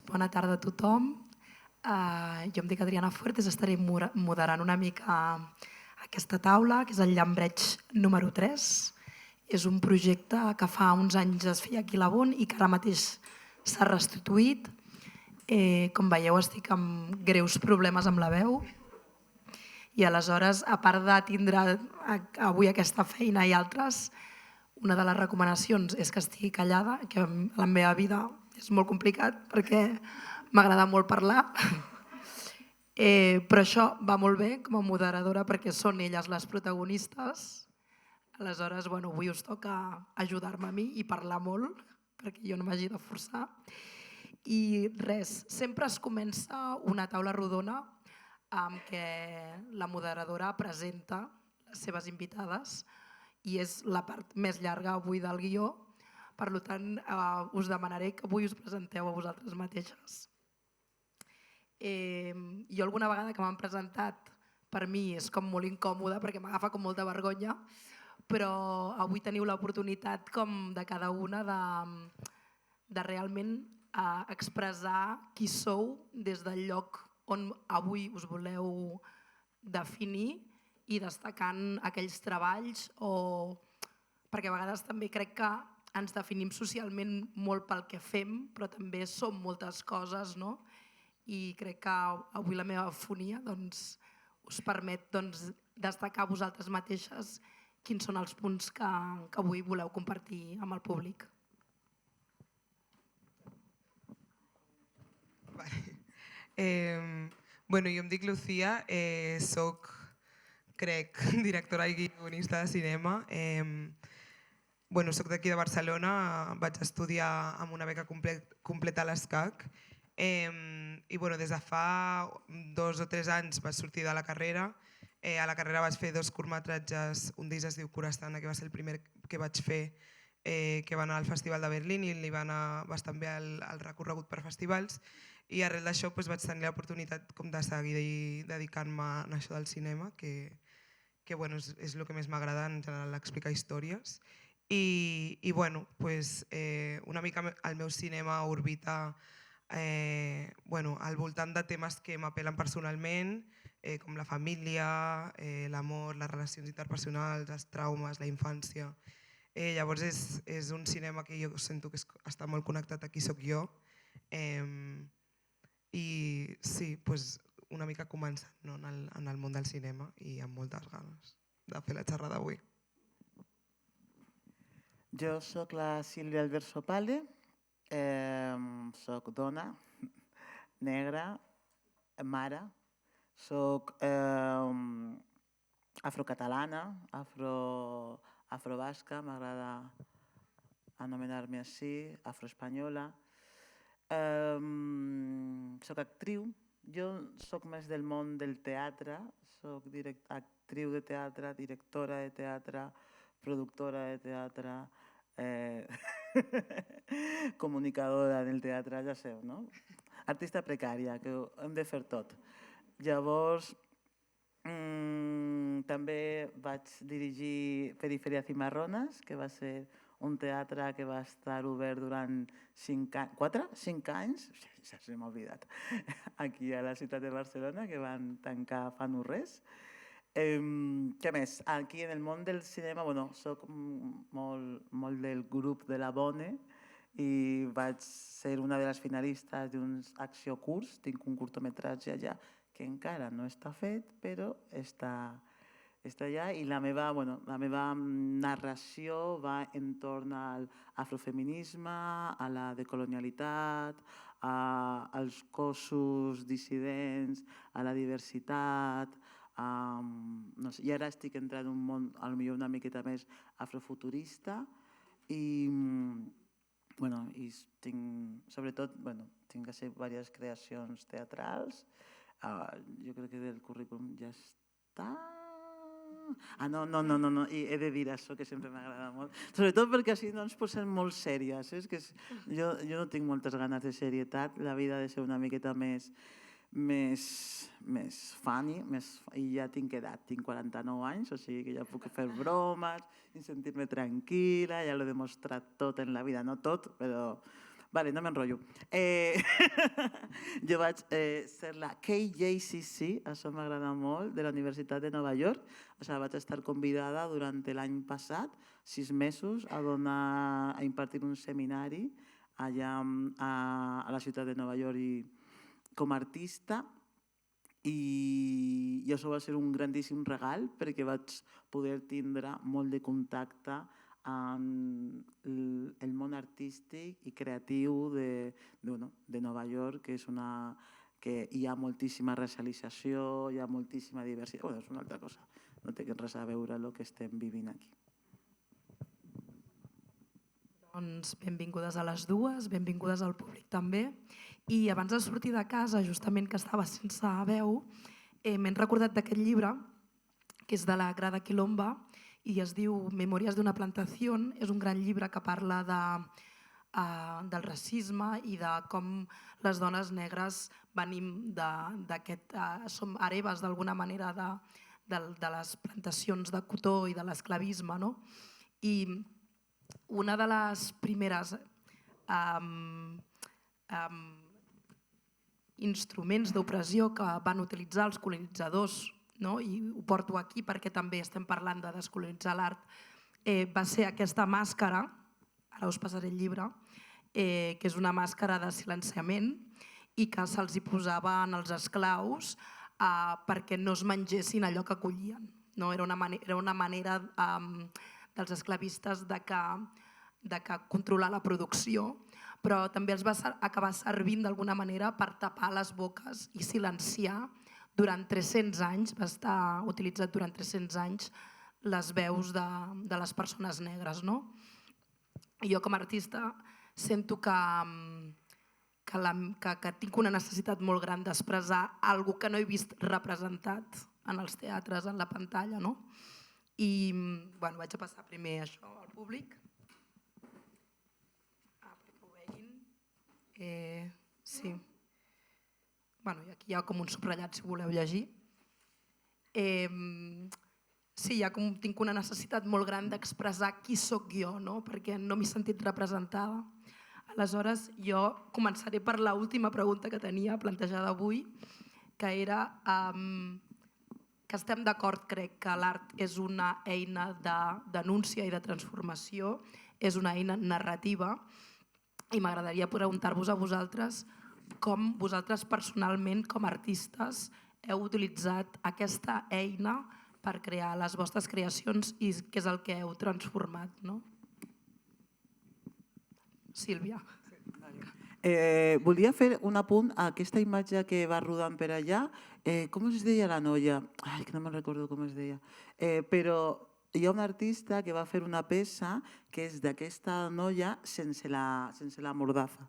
Bona tarda a tothom. Jo em dic Adriana Fuertes, estaré moderant una mica aquesta taula, que és el Llambreig número 3. És un projecte que fa uns anys es feia aquí a la BUN i que ara mateix s'ha restituït. Com veieu, estic amb greus problemes amb la veu i aleshores, a part de tindre avui aquesta feina i altres, una de les recomanacions és que estigui callada, que a la meva vida és molt complicat perquè m'agrada molt parlar. Però això va molt bé com a moderadora perquè són elles les protagonistes. Aleshores, avui us toca ajudar-me a mi i parlar molt perquè jo no m'hagi de forçar. I res, sempre es comença una taula rodona amb què la moderadora presenta les seves invitades i és la part més llarga avui del guió. Per tant, us demanaré que avui us presenteu a vosaltres mateixes. Jo alguna vegada que m'han presentat, per mi és com molt incòmode perquè m'agafa com molta vergonya, però avui teniu l'oportunitat com de cada una de realment expressar qui sou des del lloc on avui us voleu definir i destacant aquells treballs perquè a vegades també crec que ens definim socialment molt pel que fem, però també som moltes coses, no? I crec que avui la meva fonia us permet destacar vosaltres mateixes quins són els punts que avui voleu compartir amb el públic. Jo em dic Lucía, soc, crec, directora i guionista de cinema. Soc d'aquí de Barcelona, vaig estudiar amb una beca completa a l'ESCAC i des de fa 2 o 3 anys vaig sortir de la carrera. A la carrera vaig fer 2 curtmetratges, un d'ells es diu Curastana, que va ser el primer que vaig fer, que va anar al Festival de Berlín i li va anar bastant bé el recorregut per festivals. I arrel d'això vaig tenir l'oportunitat de seguir dedicant-me a això del cinema, que és el que més m'agrada en general, explicar històries. I una mica el meu cinema orbita al voltant de temes que m'apel·len personalment, com la família, l'amor, les relacions interpersonals, els traumes, la infància. Llavors és un cinema que jo sento que està molt connectat a qui soc jo. I sí, una mica començant en el món del cinema i amb moltes ganes de fer la xerrada avui. Jo soc la Sílvia Alberso Pale, soc dona, negra, mare, soc afrocatalana, afrobasca, m'agrada anomenar-me així, afroespanyola. Soc actriu, jo soc més del món del teatre, soc actriu de teatre, directora de teatre, productora de teatre, comunicadora del teatre, ja sabeu, no? Artista precària, que hem de fer tot. Llavors, també vaig dirigir Periferia Cimarrones, que va ser un teatre que va estar obert durant 5 anys, ja se m'ha oblidat, aquí a la ciutat de Barcelona, que van tancar fa no res. Què més? Aquí en el món del cinema, soc molt del grup de la Bone i vaig ser una de les finalistes d'uns acció-curts. Tinc un curtmetratge allà que encara no està fet, però està allà i la meva narració va entorn al afrofeminisme, a la decolonialitat, als cossos dissidents, a la diversitat. I ara estic entrant en un món potser una miqueta més afrofuturista i sobretot tinc que fer diverses creacions teatrals. Jo crec que del currículum ja està. No, i he de dir això que sempre m'agrada molt, sobretot perquè així no ens posem molt sèries. Jo no tinc moltes ganes de serietat, la vida ha de ser una miqueta més funny, i ja tinc edat, tinc 49 anys, o sigui que ja puc fer bromes i sentir-me tranquil·la, ja l'he demostrat tot en la vida, no tot, però Vale, no m'enrotllo. Jo vaig ser la KJCC, això m'agrada molt, de la Universitat de Nova York. O sigui, vaig estar convidada durant l'any passat, 6 mesos, a impartir un seminari allà a la ciutat de Nova York com a artista. I això va ser un grandíssim regal perquè vaig poder tindre molt de contacte amb el món artístic i creatiu de Nova York, que hi ha moltíssima racialització, hi ha moltíssima diversitat. Bueno, és una altra cosa, no té res a veure amb el que estem vivint aquí. Doncs benvingudes a les dues, benvingudes al públic també. I abans de sortir de casa, justament que estava sense veu, m'he recordat d'aquest llibre, que és de la Grada Quilomba, i es diu Memòries d'una plantació. És un gran llibre que parla del racisme i de com les dones negres venim d'aquest... som hereves d'alguna manera de les plantacions de cotó i de l'esclavisme, no? I una de les primeres instruments d'opressió que van utilitzar els colonitzadors, no? I ho porto aquí perquè també estem parlant de descolonitzar l'art, va ser aquesta màscara, ara us passaré el llibre, que és una màscara de silenciament i que se'ls hi posaven als esclaus perquè no es mengessin allò que collien. No? Era una manera dels esclavistes de controlar la producció, però també els va acabar servint d'alguna manera per tapar les boques i silenciar durant 300 anys, va estar utilitzat durant 300 anys les veus de les persones negres. No? I jo com a artista sento que tinc una necessitat molt gran d'expressar alguna cosa que no he vist representat en els teatres, en la pantalla. No? I vaig a passar primer això al públic. Perquè ho veguin. Sí. I aquí hi ha com un subratllat si voleu llegir. Sí, tinc una necessitat molt gran d'expressar qui sóc jo, perquè no m'he sentit representada. Aleshores, jo començaré per l'última pregunta que tenia plantejada avui, que era que estem d'acord, crec, que l'art és una eina de denúncia i de transformació, és una eina narrativa, i m'agradaria preguntar-vos a vosaltres com vosaltres personalment, com a artistes, heu utilitzat aquesta eina per crear les vostres creacions i què és el que heu transformat. No? Sílvia. Volia fer un apunt a aquesta imatge que va rodant per allà. Com es deia la noia? Ai, que no me'n recordo com es deia. Però hi ha un artista que va fer una peça que és d'aquesta noia sense la mordaza,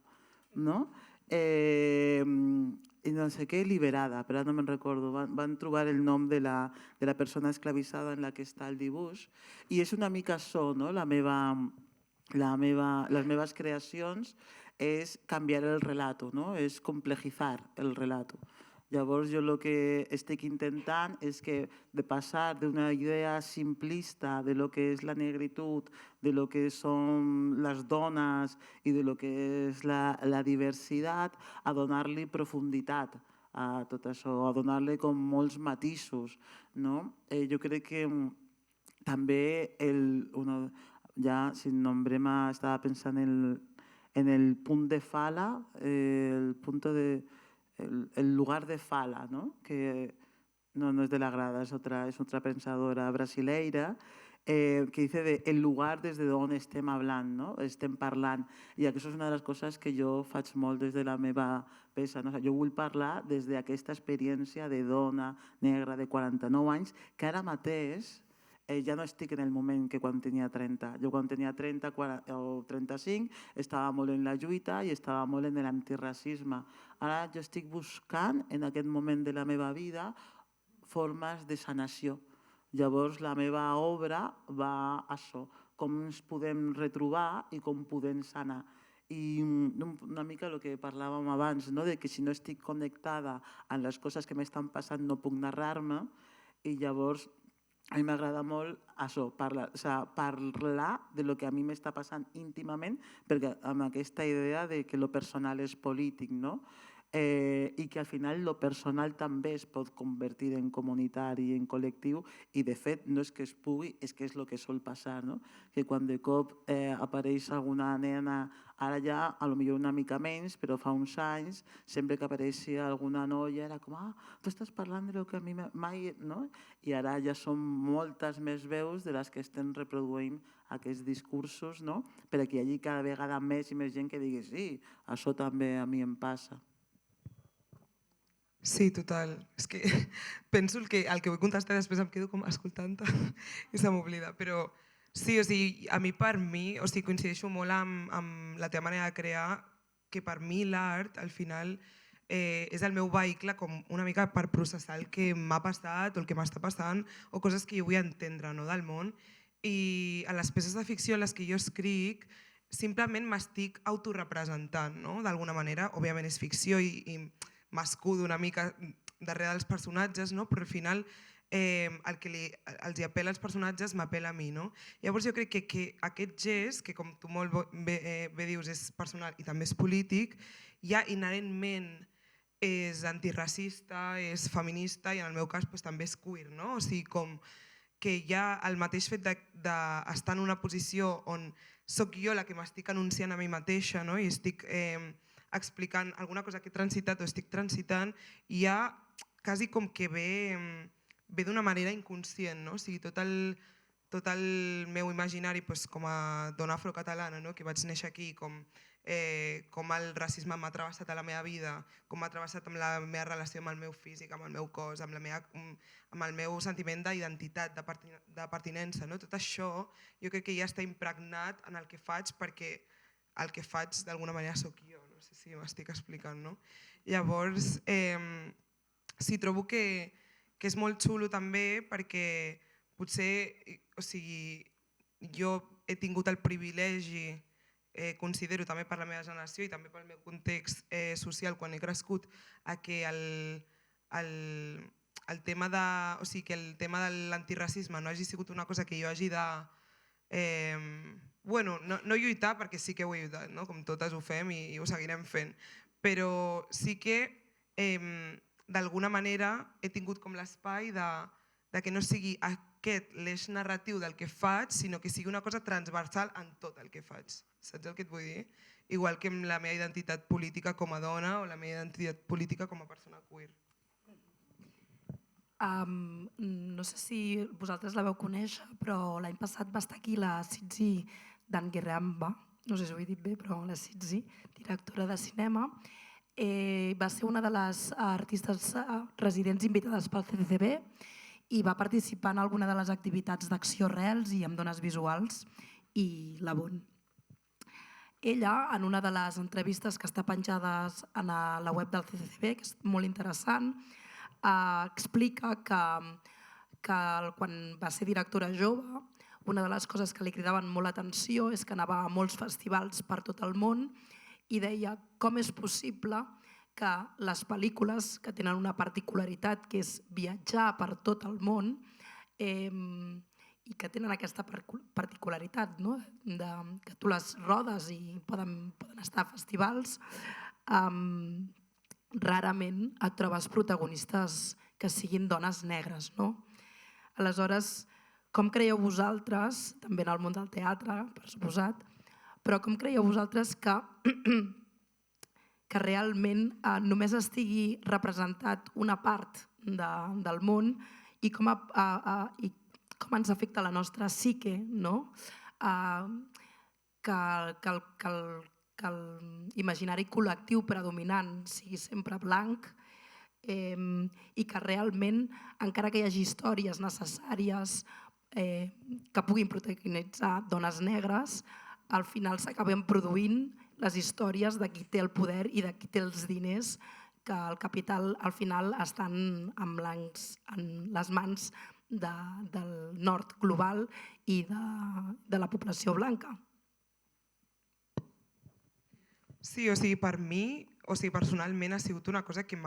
no? I no sé què, liberada, però no me'n recordo. Van trobar el nom de la persona esclavitzada en la que està el dibuix. I és una mica això, no? Les meves creacions és canviar el relato, no? És complejitzar el relato. Llavors jo el que estic intentant és que de passar d'una idea simplista de lo que és la negritud, de lo que són les dones i de lo que és la diversitat, a donar-li profunditat a tot això, a donar-li com molts matisos. Jo crec que també, ja si nombrem, estava pensant en el punt de fala, el lugar de fala, que no es de la Grada, es otra pensadora brasileira, que dice el lugar des d'on estem parlant, estem parlant. I això és una de les coses que jo faig molt des de la meva peça. Jo vull parlar des d'aquesta experiència de dona negra de 49 anys, que ara mateix ja no estic en el moment que quan tenia 30. Jo quan tenia 30 o 35 estava molt en la lluita i estava molt en l'antiracisme. Ara jo estic buscant en aquest moment de la meva vida formes de sanació. Llavors la meva obra va a això, com ens podem retrobar i com podem sanar. I una mica el que parlàvem abans, de que si no estic connectada amb les coses que m'estan passant no puc narrar-me, i llavors a mi m'agrada molt això, parlar de lo que a mi m'està passant íntimament, perquè amb aquesta idea de que lo personal és polític, no? I que al final lo personal també es pot convertir en comunitari, en col·lectiu, i de fet no és que es pugui, és que és el que sol passar, no? Que quan de cop apareix alguna nena, ara ja a lo millor una mica menys, però fa uns anys, sempre que apareixia alguna noia era com, tu estàs parlant de lo que a mi mai, no? I ara ja són moltes més veus de les que estem reproduint aquests discursos, no? Perquè hi hagi cada vegada més i més gent que digui, sí, això també a mi em passa. Sí, total. És que penso el que vull contestar i després em quedo com escoltant i se m'oblida. Però sí, o sigui, a mi per mi, o sigui, coincideixo molt amb la teva manera de crear, que per mi l'art al final és el meu vehicle com una mica per processar el que m'ha passat o el que m'està passant o coses que jo vull entendre, no, del món. I a les peces de ficció en les que jo escric simplement m'estic autorrepresentant, no? D'alguna manera. Òbviament és ficció i m'escudo una mica darrere dels personatges, no? Però al final el que els apela als personatges m'apela a mi. No? Llavors jo crec que aquest gest, que com tu molt bé dius és personal i també és polític, ja inherentment és antiracista, és feminista i en el meu cas doncs, també és queer. No? O sigui, com que ja el mateix fet d'estar en una posició on sóc jo la que m'estic anunciant a mi mateixa, no? I estic explicant alguna cosa que he transitat o estic transitant, i ja quasi com que ve d'una manera inconscient, no? O sigui, tot el meu imaginari com a dona afrocatalana, no? Que vaig néixer aquí, com el racisme m'ha travessat a la meva vida, com m'ha travessat amb la meva relació amb el meu físic, amb el meu cos, amb el meu sentiment d'identitat, de pertinença. No? Tot això jo crec que ja està impregnat en el que faig, perquè el que faig d'alguna manera sóc jo. No sé si m'estic explicant. No? Llavors, sí, trobo que és molt xulo també perquè potser, o sigui, jo he tingut el privilegi, considero també per la meva generació i també pel meu context social quan he crescut, que el tema de l'antiracisme no hagi sigut una cosa que jo hagi de... no lluitar, perquè sí que ho he lluitat, no? Com totes ho fem i ho seguirem fent, però sí que d'alguna manera he tingut com l'espai de que no sigui aquest l'eix narratiu del que faig, sinó que sigui una cosa transversal en tot el que faig. Saps el que et vull dir? Igual que amb la meva identitat política com a dona o la meva identitat política com a persona queer. No sé si vosaltres la vau conèixer, però l'any passat va estar aquí la Sitzi Dangueramba, no sé si ho he dit bé, però la Sitzi, directora de cinema, va ser una de les artistes residents invitades pel CCCB i va participar en alguna de les activitats d'Acció Arrels i amb dones visuals i la Bon. Ella, en una de les entrevistes que està penjades a la web del CCCB, que és molt interessant, explica que quan va ser directora jove, una de les coses que li cridaven molt l'atenció és que anava a molts festivals per tot el món i deia com és possible que les pel·lícules que tenen una particularitat que és viatjar per tot el món i que tenen aquesta particularitat, no? Que tu les rodes i poden estar a festivals, rarament et trobes protagonistes que siguin dones negres. No? Aleshores, com creieu vosaltres, també en el món del teatre, per suposat, però com creieu vosaltres que realment només estigui representat una part del món i com ens afecta la nostra psique, no? Que l'imaginari col·lectiu predominant sigui sempre blanc i que realment, encara que hi hagi històries necessàries que puguin protagonitzar dones negres, al final s'acaben produint les històries de qui té el poder i de qui té els diners, que el capital al final estan en les mans del nord global i de la població blanca. Sí, o sigui, per mi, o sigui, personalment ha sigut una cosa que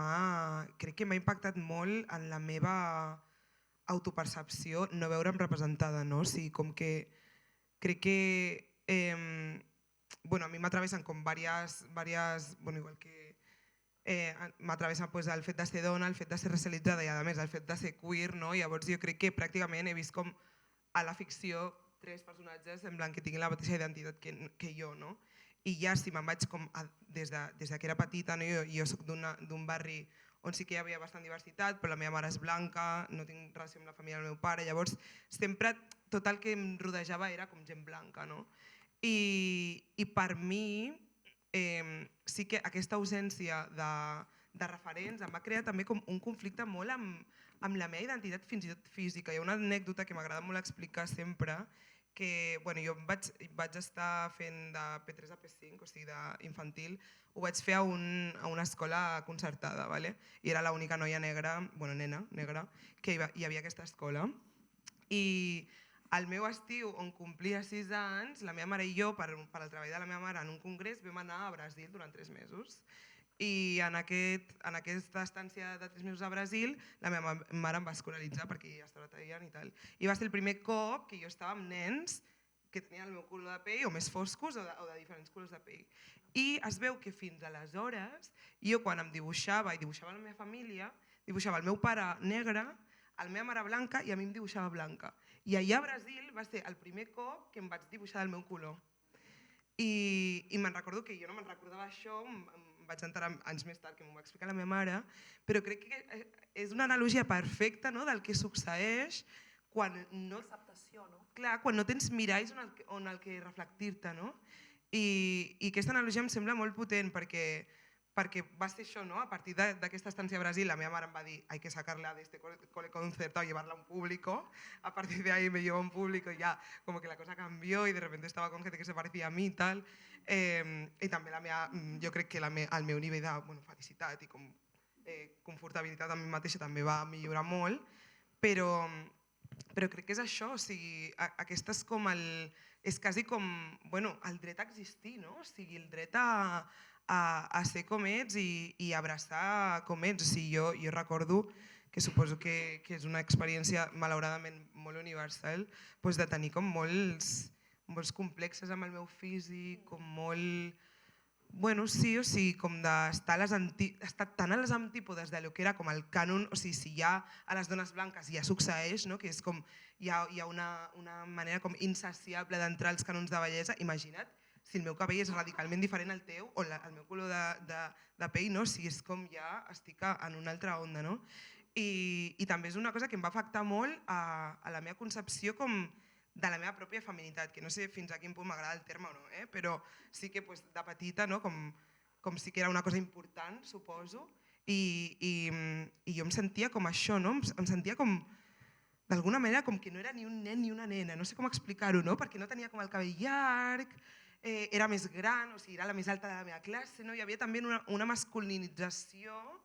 crec que m'ha impactat molt en la meva autopercepció no veure'm representada, no? O sigui, com que crec que a mi m'atravessen com diverses, igual que m'atravessa el fet de ser dona, el fet de ser racialitzada i a més el fet de ser queer, no? Llavors jo crec que pràcticament he vist com a la ficció 3 personatges semblant que tinguin la mateixa identitat que jo, no? I ja si me'n vaig com des que era petita, no? Jo soc d'un barri on sí que hi havia bastant diversitat, però la meva mare és blanca, no tinc relació amb la família del meu pare, llavors sempre tot el que em rodejava era com gent blanca, no? I per mi sí que aquesta ausència de referents em va crear també com un conflicte molt amb la meva identitat fins i tot física. Hi ha una anècdota que m'agrada molt explicar sempre, que jo vaig estar fent de P3 a P5, o sigui d'infantil, ho vaig fer a una escola concertada, i era l'única noia negra, nena negra, que hi havia a aquesta escola. I al meu estiu, on complia 6 anys, la meva mare i jo, per al treball de la meva mare en un congrés, vam anar a Brasil durant 3 mesos. I en aquesta estància de 3 mesos a Brasil, la meva mare em va escolaritzar perquè ja estava tallant i tal. I va ser el primer cop que jo estava amb nens que tenien el meu color de pell o més foscos o de diferents colors de pell. I es veu que fins aleshores, jo quan em dibuixava i dibuixava la meva família, dibuixava el meu pare negre, la meva mare blanca i a mi em dibuixava blanca. I allà a Brasil va ser el primer cop que em vaig dibuixar del meu color. I me'n recordo que jo no me'n recordava això, em vaig enterar anys més tard que m'ho va explicar la meva mare, però crec que és una analogia perfecta del que succeeix quan no... Acceptació, no? Clar, quan no tens miralls on el que reflectir-te, no? I aquesta analogia em sembla molt potent perquè va ser això, no? A partir d'aquesta estància a Brasil, la meva mare em va dir hay que sacarla de este cole concertado y llevarla a un público. A partir de ahí me llevó a un público y ya como que la cosa cambió y de repente estaba con gente que se parecía a mí y tal. I també jo crec que el meu nivell de felicitat i confortabilitat amb mi mateixa també va millorar molt, però crec que és això, o sigui, aquest és quasi com el dret a existir, no? O sigui, el dret a ser com ets i abraçar com ets. O sigui, jo recordo, que suposo que és una experiència malauradament molt universal, de tenir com molts complexes amb el meu físic, com molt... sí, o sigui, com d'estar tan a les antípodes de lo que era com el cànon, o sigui, si ja a les dones blanques ja succeeix, no? Que és com hi ha una manera com insaciable d'entrar als cànons de bellesa, imagina't si el meu cabell és radicalment diferent al teu o el meu color de pell, no? Si és com ja estic en una altra onda, no? I també és una cosa que em va afectar molt a la meva concepció com de la meva pròpia feminitat, que no sé fins a quin punt m'agrada el terme o no, però sí que de petita com sí que era una cosa important, suposo, i jo em sentia com això, em sentia com d'alguna manera com que no era ni un nen ni una nena, no sé com explicar-ho, perquè no tenia com el cabell llarg, era més gran, o sigui, era la més alta de la meva classe, hi havia també una masculinització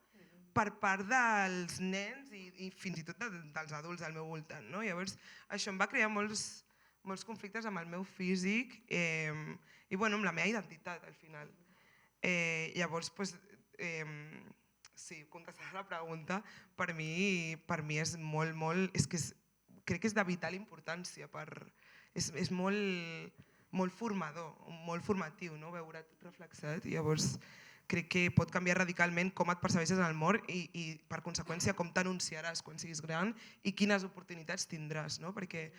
per part dels nens i fins i tot dels adults al meu voltant. Llavors, això em va crear molts conflictes amb el meu físic i amb la meva identitat, al final. Llavors, sí, contestant a la pregunta, per mi és molt... Crec que és de vital importància, és molt formador, molt formatiu, veure't reflexat. Llavors, crec que pot canviar radicalment com et percebeixes en el món i per conseqüència com t'anunciaràs quan siguis gran i quines oportunitats tindràs, perquè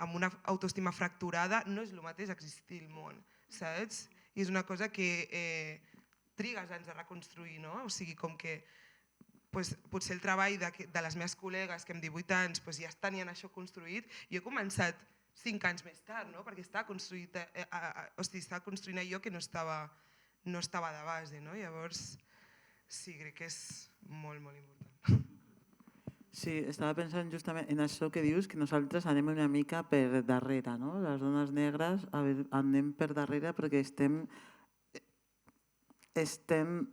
amb una autoestima fracturada no és el mateix existir al món, saps? I és una cosa que trigues anys a reconstruir, o sigui, com que potser el treball de les meves col·legues que amb 18 anys ja tenien això construït, jo he començat 5 anys més tard, perquè estava construint allò que no estava de base, llavors sí, crec que és molt important. Sí, estava pensant justament en això que dius, que nosaltres anem una mica per darrere, les dones negres anem per darrere perquè estem estamos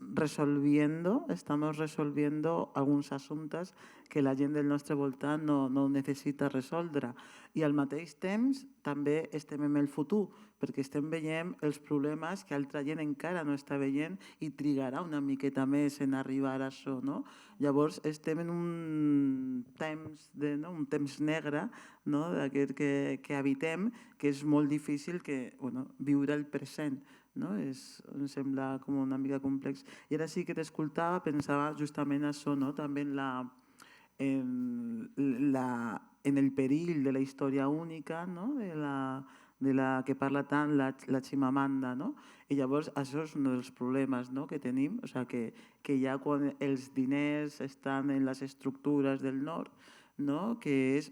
resolviendo alguns assumptes que la gent del nostre voltant no necessita resoldre. I al mateix temps també estem en el futur, perquè estem veient els problemes que altra gent encara no està veient i trigarà una miqueta més en arribar a això. No? Llavors estem en un temps negre, no? D'aquest que habitem, que és molt difícil viure el present. No? Em sembla com una mica complex. I ara sí que t'escoltava, pensava justament això, no? També en el perill de la història única, no? de la que parla tant la Chimamanda. No? I llavors això és un dels problemes, no? que tenim, o sigui, que ja quan els diners estan en les estructures del nord, no? que és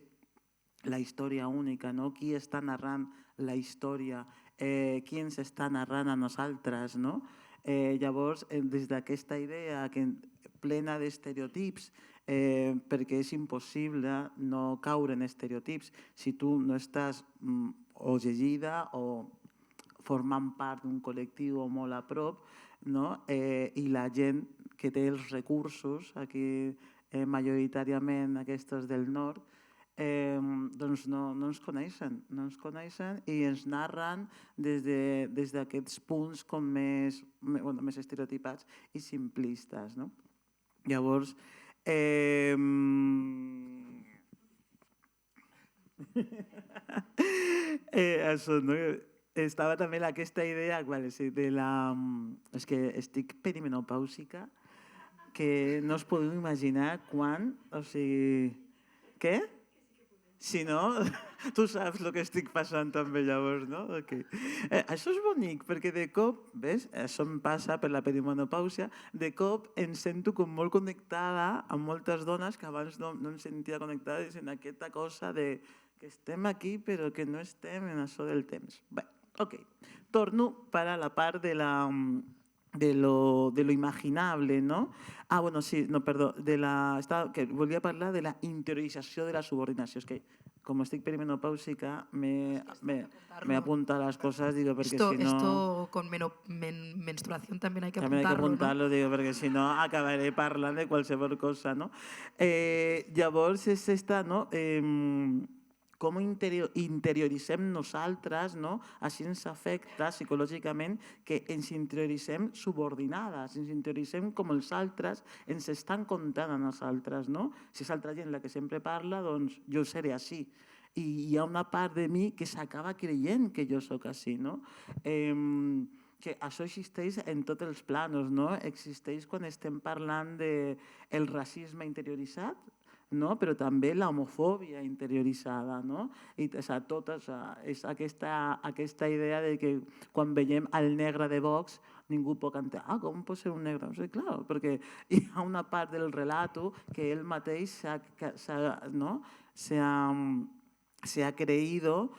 la història única, no? Qui està narrant la història, qui ens està narrant a nosaltres. No? Llavors, des d'aquesta idea plena d'estereotips, perquè és impossible no caure en estereotips si tu no estàs o llegida o formant part d'un col·lectiu o molt a prop, no? I la gent que té els recursos, aquí majoritàriament aquestes del nord, doncs no ens coneixen i ens narren des d'aquests punts com més estereotipats i simplistes. No? Llavors, això, no? Estava també aquesta idea de la... És que estic perimenopàusica, que no us podeu imaginar quan... O sigui... Què? Si no, tu saps el que estic passant també llavors, no? Okay. Això és bonic, perquè de cop, ves, això em passa per la perimenopàusia, de cop em sento com molt connectada amb moltes dones que abans no em sentia connectada en aquesta cosa de que estem aquí però que no estem en això del temps. Bé, ok. Torno per a la part de lo imaginable, no? Bueno, sí, no, perdó, que volia parlar de la interiorització de la subordinació. És que, com estic perimenopàusica, m'he apuntat les coses, digo, perquè si no... Esto con menstruación también hay que También hay que apuntarlo, digo, perquè si no acabaré parlant de qualsevol cosa, no? Llavors és esta, no? Com interioritzem nosaltres, no? Així ens afecta psicològicament que ens interioritzem subordinades, ens interioritzem com els altres ens estan contant a nosaltres. No? Si és altra gent la que sempre parla, doncs jo seré així. I hi ha una part de mi que s'acaba creient que jo sóc així. No? Que això existeix en tots els planos, no? Existeix quan estem parlant del racisme interioritzat, no? Però també l'homofòbia interioritzada. No? I, és aquesta idea de que quan veiem el negre de Vox ningú pot entendre, com pot ser un negre? No sé, clar, perquè hi ha una part del relato que ell mateix s'ha creïdo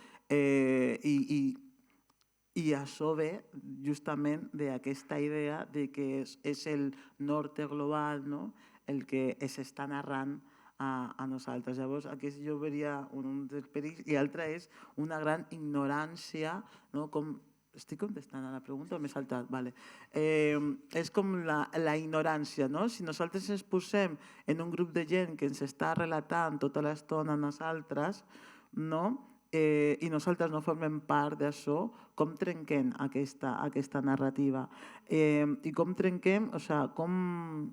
i això ve justament d'aquesta idea de que és el norte global, no? El que s'està narrant a nosaltres. Llavors, aquest jo veria un dels perills i l'altre és una gran ignorància, no? Com estic contestant a la pregunta o m'he saltat? Vale. És com la ignorància. No? Si nosaltres ens posem en un grup de gent que ens està relatant tota l'estona a nosaltres, no? I nosaltres no formem part d'això, com trenquem aquesta narrativa? I com trenquem, o sigui, com...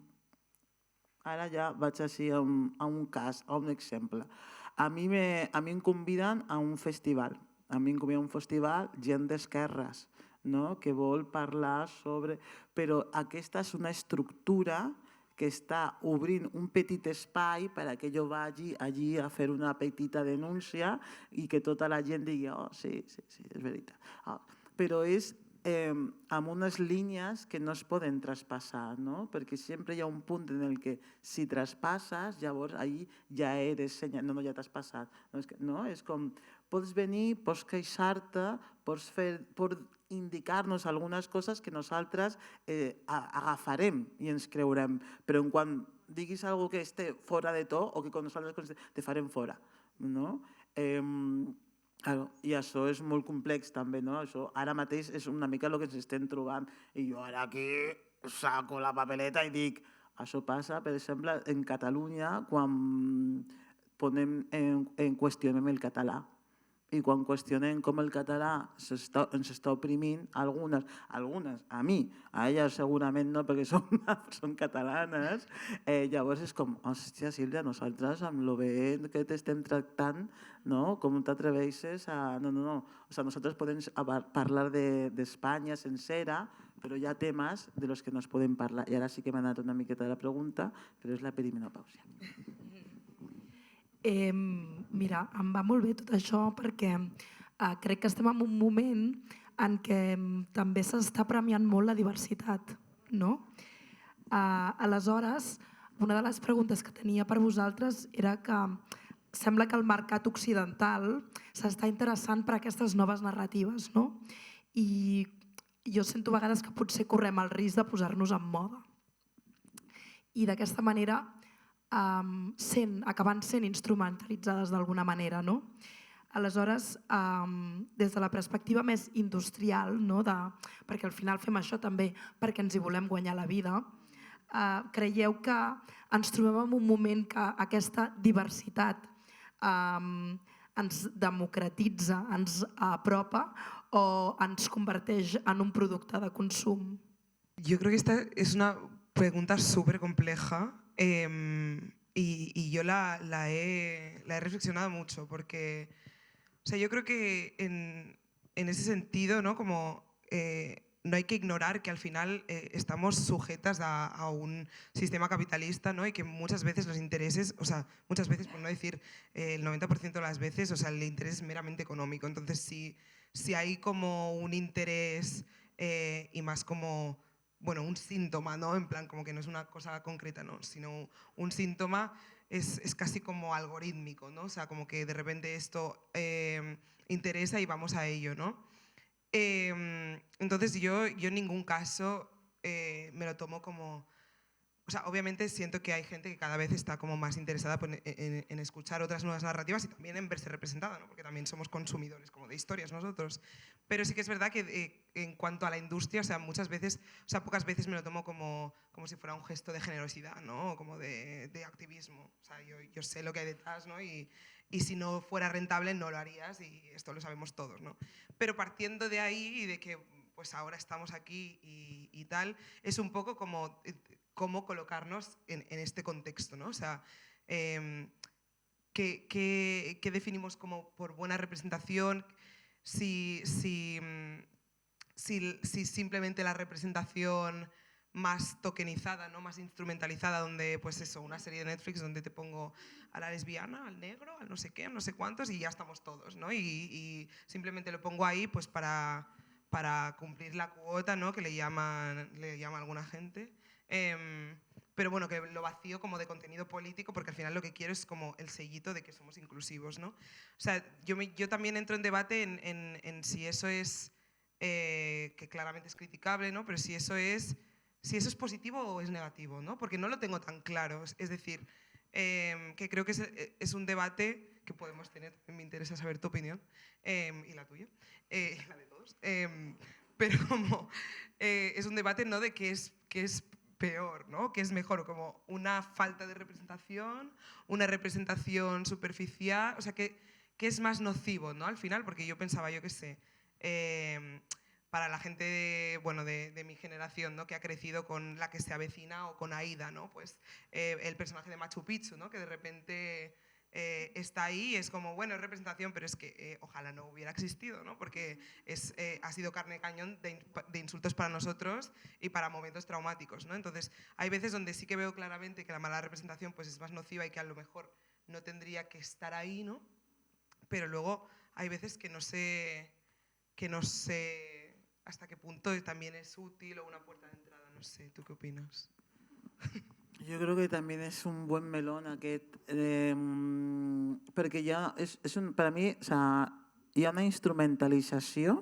Ara ja vaig així a un cas, a un exemple. A mi em conviden a un festival. A mi em conviden a un festival gent d'esquerres, no? Que vol parlar sobre... Però aquesta és una estructura que està obrint un petit espai perquè jo vagi allí a fer una petita denúncia i que tota la gent digui, sí, és veritat. Però és amb unes línies que no es poden traspassar, no? Perquè sempre hi ha un punt en el que si traspasses, llavors allí ja eres senyal, no, ja t'has passat. No? És com, pots venir, pots queixar-te, pots indicar-nos algunes coses que nosaltres agafarem i ens creurem, però quan diguis alguna cosa que esté fora de to o que quan nosaltres te farem fora. No? I això és molt complex també, no? Això ara mateix és una mica el que ens estem trobant i jo ara aquí saco la papeleta i dic, això passa, per exemple, en Catalunya, quan qüestionem el català. I quan qüestionem com el català ens està oprimint, algunes, a mi, a elles segurament no, perquè són catalanes, llavors és com, hòstia, Sílvia, nosaltres amb lo bé que t'estem tractant, no? Com t'atreveixes a... No. O sea, nosaltres podem parlar d'Espanya sencera, però hi ha temes de los que no es poden parlar. I ara sí que m'ha anat una miqueta de la pregunta, però és la perimenopàusia. Mira, em va molt bé tot això perquè crec que estem en un moment en què també s'està premiant molt la diversitat, no? Aleshores, una de les preguntes que tenia per vosaltres era que sembla que el mercat occidental s'està interessant per aquestes noves narratives, no? I jo sento a vegades que potser correm el risc de posar-nos en moda. I d'aquesta manera acabant sent instrumentalitzades d'alguna manera, no? Aleshores, des de la perspectiva més industrial, perquè al final fem això també perquè ens hi volem guanyar la vida, creieu que ens trobem en un moment que aquesta diversitat ens democratitza, ens apropa o ens converteix en un producte de consum? Yo creo que esta es una pregunta súper compleja. Y yo la he reflexionado mucho porque, o sea, yo creo que en ese sentido, ¿no? Como no hay que ignorar que al final estamos sujetas a un sistema capitalista, ¿no? Y que muchas veces los intereses, o sea, muchas veces, por no decir el 90% de las veces, o sea, el interés es meramente económico. Entonces, si hay como un interés y más como... bueno, un síntoma, ¿no? En plan, como que no es una cosa concreta, ¿no? Sino un síntoma es casi como algorítmico, ¿no? O sea, como que de repente esto interesa y vamos a ello, ¿no? Entonces yo en ningún caso me lo tomo como... O sea, obviamente siento que hay gente que cada vez está como más interesada en escuchar otras nuevas narrativas y también en verse representada, ¿no? Porque también somos consumidores como de historias nosotros. Pero sí que es verdad que en cuanto a la industria, o sea, muchas veces, o sea, pocas veces me lo tomo como si fuera un gesto de generosidad, ¿no? O como de activismo. O sea, yo sé lo que hay detrás, ¿no? Y si no fuera rentable no lo harías y esto lo sabemos todos, ¿no? Pero partiendo de ahí y de que pues ahora estamos aquí y tal, es un poco como cómo colocarnos en este contexto, ¿no? O sea, ¿qué definimos como por buena representación? Si simplemente la representación más tokenizada, ¿no? Más instrumentalizada, donde pues eso, una serie de Netflix donde te pongo a la lesbiana, al negro, al no sé qué, no sé cuántos y ya estamos todos, ¿no? Y simplemente lo pongo ahí pues para cumplir la cuota, ¿no? Que le llama alguna gente. Pero bueno, que lo vacío como de contenido político porque al final lo que quiero es como el sellito de que somos inclusivos, ¿no? O sea, yo también entro en debate en si eso es, que claramente es criticable, ¿no? Pero si eso es positivo o es negativo, ¿no? Porque no lo tengo tan claro. Es decir, que creo que es un debate que podemos tener, me interesa saber tu opinión y la tuya, y la de todos. Pero como es un debate, ¿no? De qué es peor, ¿no? ¿Qué es mejor? Como una falta de representación, una representación superficial, o sea, ¿qué es más nocivo, ¿no? Al final, porque yo pensaba, yo qué sé, para la gente de mi generación, ¿no? Que ha crecido con La que se avecina o con Aida, ¿no? Pues el personaje de Machu Picchu, ¿no? Que de repente está ahí y es como, bueno, es representación, pero es que ojalá no hubiera existido, ¿no? Porque ha sido carne de cañón de insultos para nosotros y para momentos traumáticos, ¿no? Entonces, hay veces donde sí que veo claramente que la mala representación pues, es más nociva y que a lo mejor no tendría que estar ahí, ¿no? Pero luego hay veces que no sé hasta qué punto también es útil o una puerta de entrada, no sé, ¿tú qué opinas? Jo crec que també és un bon melón aquest, perquè ja per a mi hi ha una instrumentalització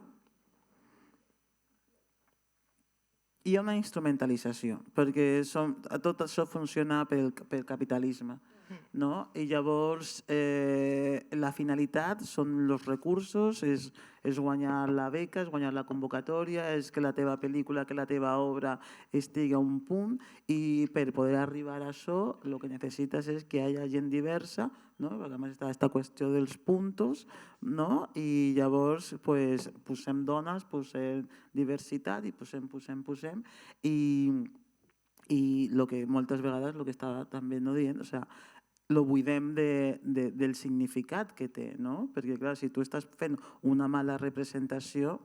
perquè tot això funciona pel capitalisme, no? I llavors la finalitat són els recursos, és és guanyar la beca, és guanyar la convocatòria, és que la teva pel·lícula, que la teva obra estigui a un punt, i per poder arribar a això el que necessites és que hi hagi gent diversa, no? Perquè a més està aquesta qüestió dels puntos, no? I llavors pues, posem dones, posem diversitat i posem, i el que moltes vegades, el que estava també no dient, o sigui, lo buidem del significat que té, no? Perquè clar, si tu estàs fent una mala representació,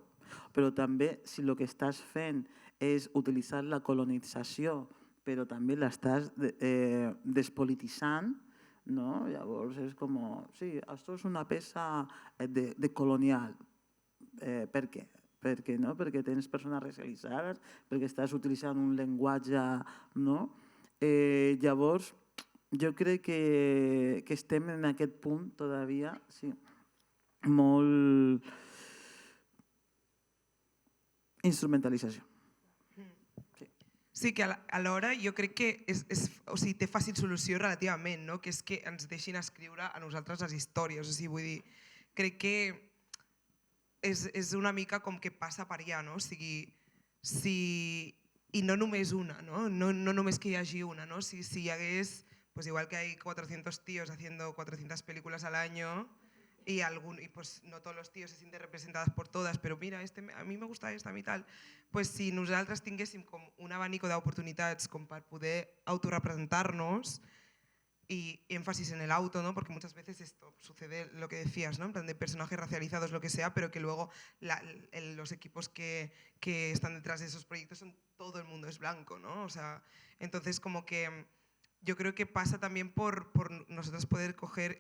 però també si el que estàs fent és utilitzar la colonització, però també l'estàs despolititzant, no? Llavors és com, sí, això és una peça de colonial. Per què? No? Perquè tens persones racialitzades, perquè estàs utilitzant un llenguatge, no? Llavors, jo crec que estem en aquest punt todavía, sí, molt instrumentalització. Sí, que alhora jo crec que té fàcil solució relativament, no? Que és que ens deixin escriure a nosaltres les històries. O sigui, vull dir, crec que és una mica com que passa per allà, no? O sigui, i no només una, no? No només que hi hagi una, no? Si hi hagués, pues igual que hay 400 tíos haciendo 400 películas al año y pues no todos los tíos se sienten representadas por todas, pero mira, a mí me gusta esta, a mi tal, pues si nosaltres tinguéssim com un abanico d'oportunitats com per poder autorrepresentar-nos y énfasis en el auto, ¿no? Porque muchas veces esto sucede lo que decías, ¿no? En plan de personajes racializados, lo que sea, pero que luego los equipos que están detrás de esos proyectos todo el mundo es blanco, ¿no? O sea, entonces como que yo creo que pasa también por nosotros poder coger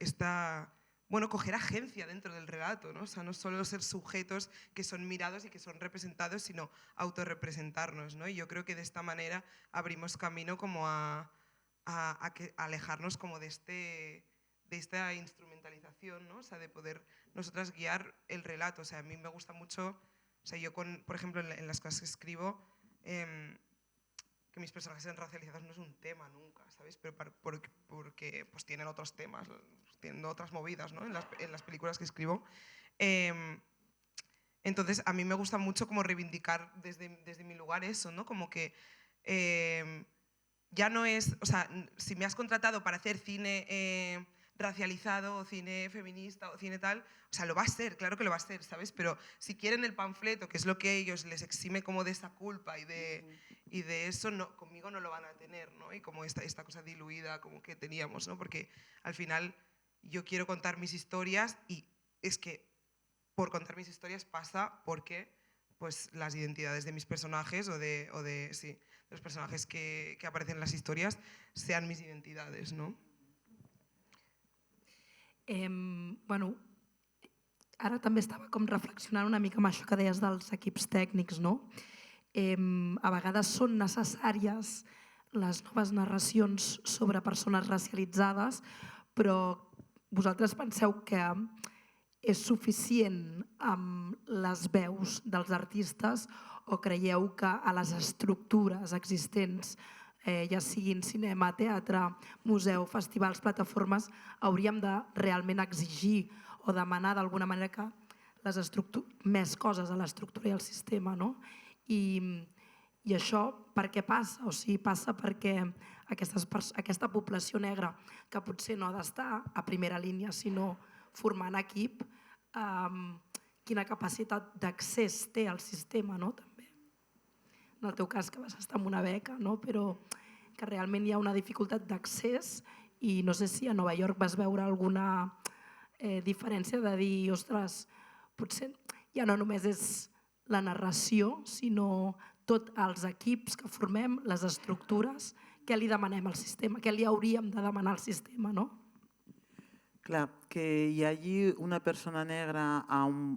coger agencia dentro del relato, ¿no? O sea, no solo ser sujetos que son mirados y que son representados, sino autorrepresentarnos, ¿no? Y yo creo que de esta manera abrimos camino como a alejarnos como de esta instrumentalización, ¿no? O sea, de poder nosotras guiar el relato. O sea, a mí me gusta mucho, o sea, yo por ejemplo en las cosas que escribo, que mis personajes sean racializados no es un tema nunca, ¿sabes? Pero porque pues tienen otros temas, tienen otras movidas, ¿no? En las películas que escribo. Entonces, a mí me gusta mucho como reivindicar desde mi lugar eso, ¿no? Como que ya no es, o sea, si me has contratado para hacer cine racializado o cine feminista o cine tal, o sea, lo va a ser, claro que lo va a ser, ¿sabes? Pero si quieren el panfleto, que es lo que a ellos les exime como de esa culpa y de eso, no, conmigo no lo van a tener, ¿no? Y como esta cosa diluida como que teníamos, ¿no? Porque al final yo quiero contar mis historias y es que por contar mis historias pasa porque pues las identidades de mis personajes o de los personajes que aparecen en las historias sean mis identidades, ¿no? Bueno, ara també estava com reflexionant una mica amb això que deies dels equips tècnics, no? A vegades són necessàries les noves narracions sobre persones racialitzades, però vosaltres penseu que és suficient amb les veus dels artistes o creieu que a les estructures existents, ja siguin cinema, teatre, museu, festivals, plataformes, hauríem de realment exigir o demanar d'alguna manera que més coses a l'estructura i al sistema, no? I això per què passa? O sigui, passa perquè aquesta població negra, que potser no ha d'estar a primera línia, sinó formant equip, quina capacitat d'accés té al sistema, no? També. En el teu cas, que vas estar amb una beca, no? Però que realment hi ha una dificultat d'accés i no sé si a Nova York vas veure alguna diferència de dir, ostres, potser ja no només és la narració, sinó tots els equips que formem, les estructures, què li demanem al sistema, què li hauríem de demanar al sistema, no? Clar, que hi hagi una persona negra,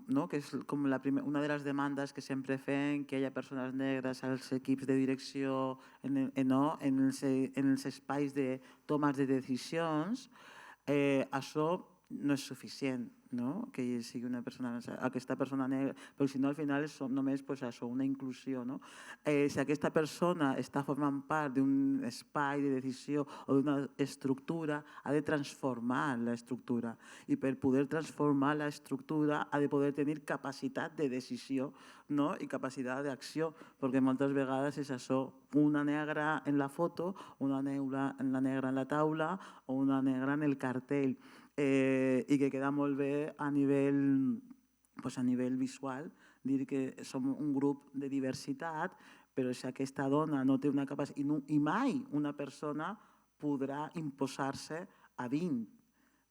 no? Que és com una de les demandes que sempre fem, que hi hagi persones negres als equips de direcció, en els espais de tomes de decisions, això no és suficient. no? Que sigui una persona, aquesta persona negra, però si no al final és només pues, això, una inclusió. No? Si aquesta persona està formant part d'un espai de decisió o d'una estructura, ha de transformar l'estructura i per poder transformar l'estructura ha de poder tenir capacitat de decisió, no? I capacitat d'acció, perquè moltes vegades és això, una negra en la foto, una negra en la taula o una negra en el cartell. I que queda molt bé a nivell visual, dir que som un grup de diversitat, però si aquesta dona no té una capacitat, i mai una persona podrà imposar-se a 20,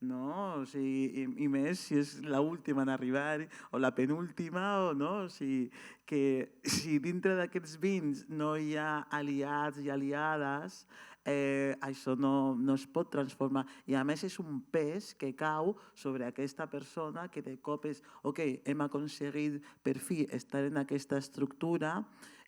no? O sigui, i més si és l'última en arribar o la penúltima, o no? O sigui, que si dintre d'aquests 20 no hi ha aliats i aliades, això no es pot transformar. I a més és un pes que cau sobre aquesta persona que de cop és, ok, hem aconseguit per fi estar en aquesta estructura,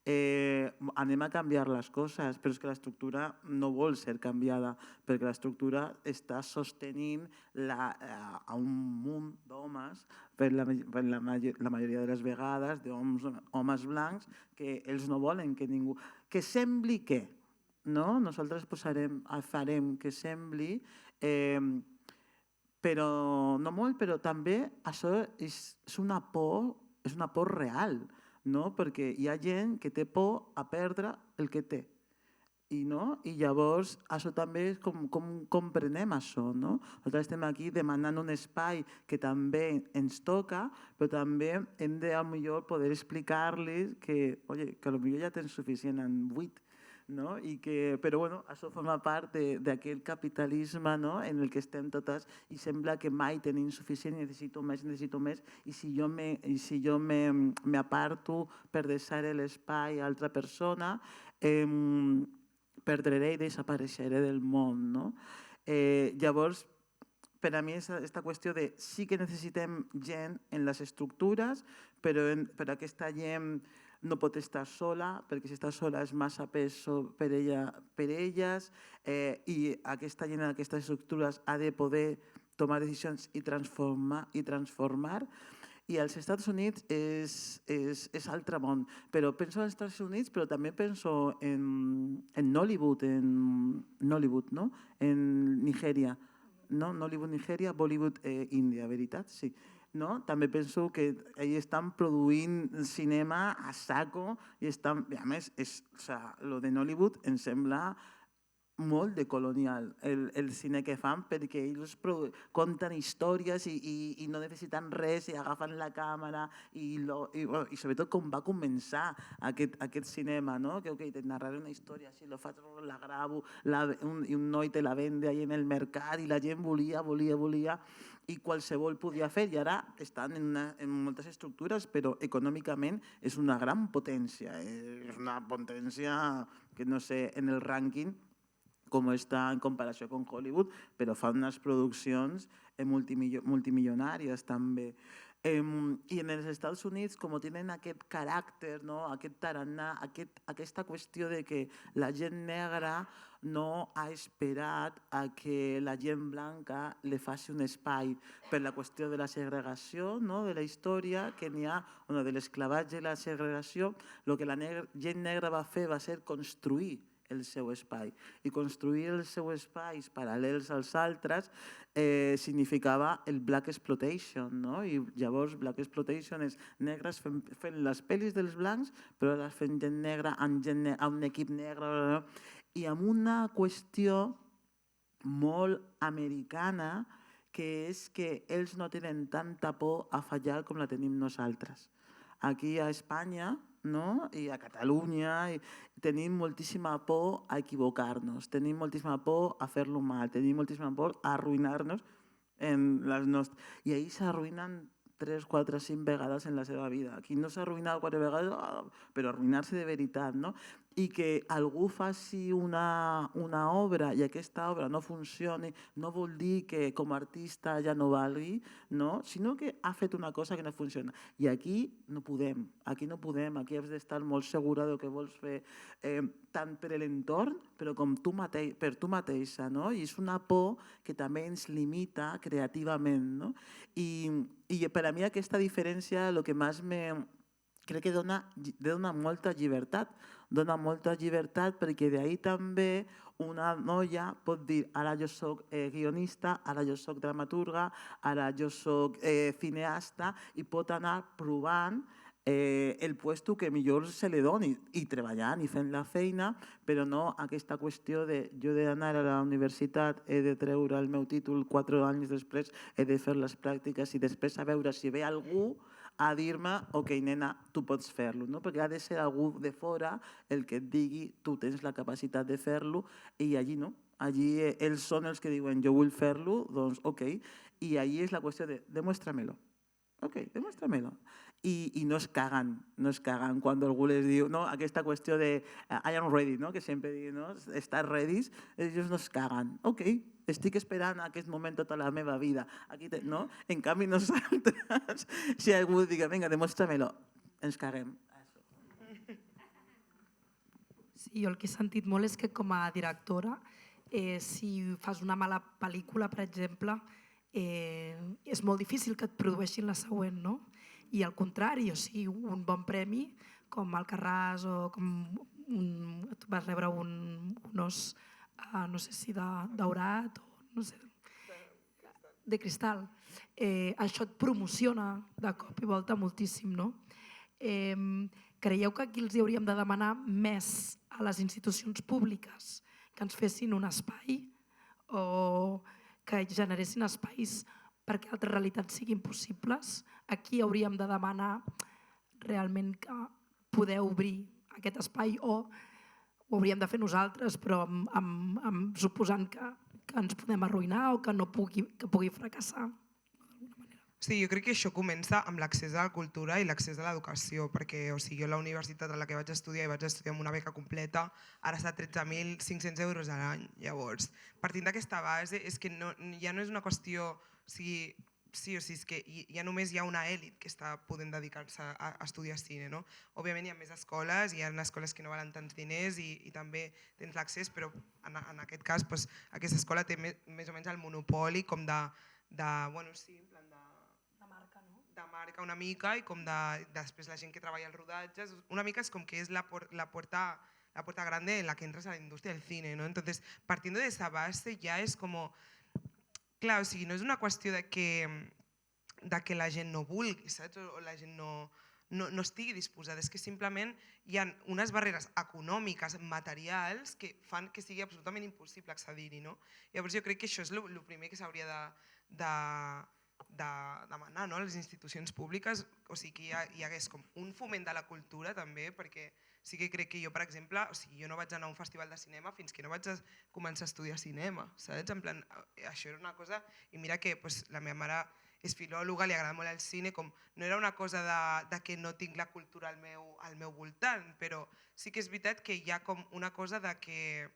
anem a canviar les coses, però és que l'estructura no vol ser canviada, perquè l'estructura està sostenint a un munt d'homes, per la majoria de les vegades, d'homes blancs, que ells no volen que ningú... Que sembli que, no? Nosaltres farem que sembli, però no molt, però també això és una por real, no? Perquè hi ha gent que té por a perdre el que té. I llavors això també és com comprenem això. No? Nosaltres estem aquí demanant un espai que també ens toca, però també hem de potser poder explicar-los que potser ja tens suficient en 8, no? Però bueno, això forma part d'aquest capitalisme, no? En el que estem totes i sembla que mai tenim suficient, necessito més, i si jo m'aparto per deixar l'espai a altra persona, perdré i desapareixeré del món. No? Llavors, per a mi és aquesta qüestió de sí que necessitem gent en les estructures, però aquesta gent no pot estar sola, perquè si està sola és massa pes per elles, i aquesta gent en aquestes estructures ha de poder tomar decisions i transformar. I als Estats Units és altre món, però penso als Estats Units, però també penso en Nollywood, no? En Nigèria, no? Nollywood Nigèria, Bollywood Índia, veritat? Sí. No? També penso que ells estan produint cinema a saco i a més, el de Nollywood em sembla molt de colonial, el cine que fan, perquè ells conten històries i no necessiten res i agafen la càmera i sobretot com va començar aquest cinema, no? Que te narraré una història, si lo faig, la gravo i un noi te la vende ahí en el mercat i la gent volia i qualsevol podia fer, i ara estan en moltes estructures, però econòmicament és una gran potència, és una potència que no sé, en el rànquing com està en comparació amb Hollywood, però fa unes produccions multimilionàries també. I en els Estats Units, com tenen aquest caràcter, no? Aquest tarannà, aquesta qüestió de que la gent negra no ha esperat a que la gent blanca li faci un espai per la qüestió de la segregació, no? De la història que n'hi ha, de l'esclavatge i la segregació, el que la gent negra va fer va ser construir el seu espai. I construir els seus espais paral·lels als altres significava el black exploitation, no? I llavors black exploitation és negres fent les pel·lis dels blancs, però les fent gent negra amb un equip negre, i amb una qüestió molt americana, que és que ells no tenen tanta por a fallar com la tenim nosaltres. Aquí a Espanya, no? I a Catalunya tenim moltíssima por a equivocar-nos, tenim moltíssima por a fer-lo mal, tenim moltíssima por a arruïnar-nos i ahir s'arruïnen 3, 4, 5 vegades en la seva vida. Aquí no s'ha arruïnat 4 vegades, però arruïnar-se de veritat. No? i que algú faci una obra i aquesta obra no funcioni, no vol dir que com a artista ja no valgui, no? Sinó que ha fet una cosa que no funciona. I aquí no podem, aquí has d'estar molt segura del que vols fer, tant per l'entorn, però com per tu mateixa, no? I és una por que també ens limita creativament, no? I per a mi aquesta diferència el que més crec que dona molta llibertat. Dona molta llibertat perquè d'ahir també una noia pot dir ara jo soc guionista, ara jo soc dramaturga, ara jo soc cineasta i pot anar provant el puesto que millor se li doni i treballant i fent la feina, però no aquesta qüestió de jo he d'anar a la universitat, he de treure el meu títol 4 anys després, he de fer les pràctiques i després a veure si ve algú a dir-me, ok, nena, tu pots fer-lo, no? Perquè ha de ser algú de fora el que et digui tu tens la capacitat de fer-lo i allí no. Allí ells són els que diuen jo vull fer-lo, doncs ok, i allí és la qüestió de demuéstramelo. Ok, demuéstramelo. I no es caguen quan algú les diu, no? Aquesta qüestió de I am ready, no? Que sempre diuen, no? Estar ready, ells no es caguen. Ok, estic esperant aquest moment tota la meva vida. Aquí no? En canvi nosaltres, si algú diga, vinga, demostra-me-lo, ens caguem. Sí, jo el que he sentit molt és que com a directora, si fas una mala pel·lícula, per exemple, és molt difícil que et produeixin la següent, no? I al contrari, o sigui, un bon premi, com Alcarràs o com tu vas rebre un os, no sé si daurat o no sé, de cristal. Això et promociona de cop i volta moltíssim, no? Creieu que aquí els hauríem de demanar més a les institucions públiques que ens fessin un espai o que generessin espais perquè altres realitats siguin possibles? Aquí hauríem de demanar realment que poder obrir aquest espai o ho hauríem de fer nosaltres, però suposant que ens podem arruïnar o que pugui fracassar. Sí, jo crec que això comença amb l'accés a la cultura i l'accés a l'educació, perquè o sigui, jo a la universitat a la que vaig estudiar i vaig estudiar amb una beca completa, ara està a 13.500 euros a l'any. Llavors, partint d'aquesta base, és que ja no és una qüestió, o sigui, és que ja només hi ha una èlit que està podent dedicar-se a estudiar cine, no? Òbviament hi ha més escoles, hi ha escoles que no valen tants diners i també tens l'accés, però en aquest cas aquesta escola té més o menys el monopoli com bueno, sí, en plan de marca una mica i com després la gent que treballa als rodatges, una mica és com que és la puerta grande en la que entras a la indústria del cine, ¿no? Entonces, partiendo de esa base ya es como, clar, o sigui, no és una qüestió de que la gent no vulgui, saps? O la gent no estigui disposada, és que simplement hi ha unes barreres econòmiques, materials, que fan que sigui absolutament impossible accedir-hi, no? Llavors jo crec que això és el primer que s'hauria de demanar, no? A les institucions públiques, o sigui, que hi hagués com un foment de la cultura també, perquè sí que crec que jo, per exemple, o sigui, jo no vaig anar a un festival de cinema fins que no vaig començar a estudiar cinema, saps? En plan, això era una cosa, i mira que la meva mare és filòloga, li agrada molt el cine, com no era una cosa de que no tinc la cultura al meu voltant, però sí que és veritat que hi ha com una cosa de que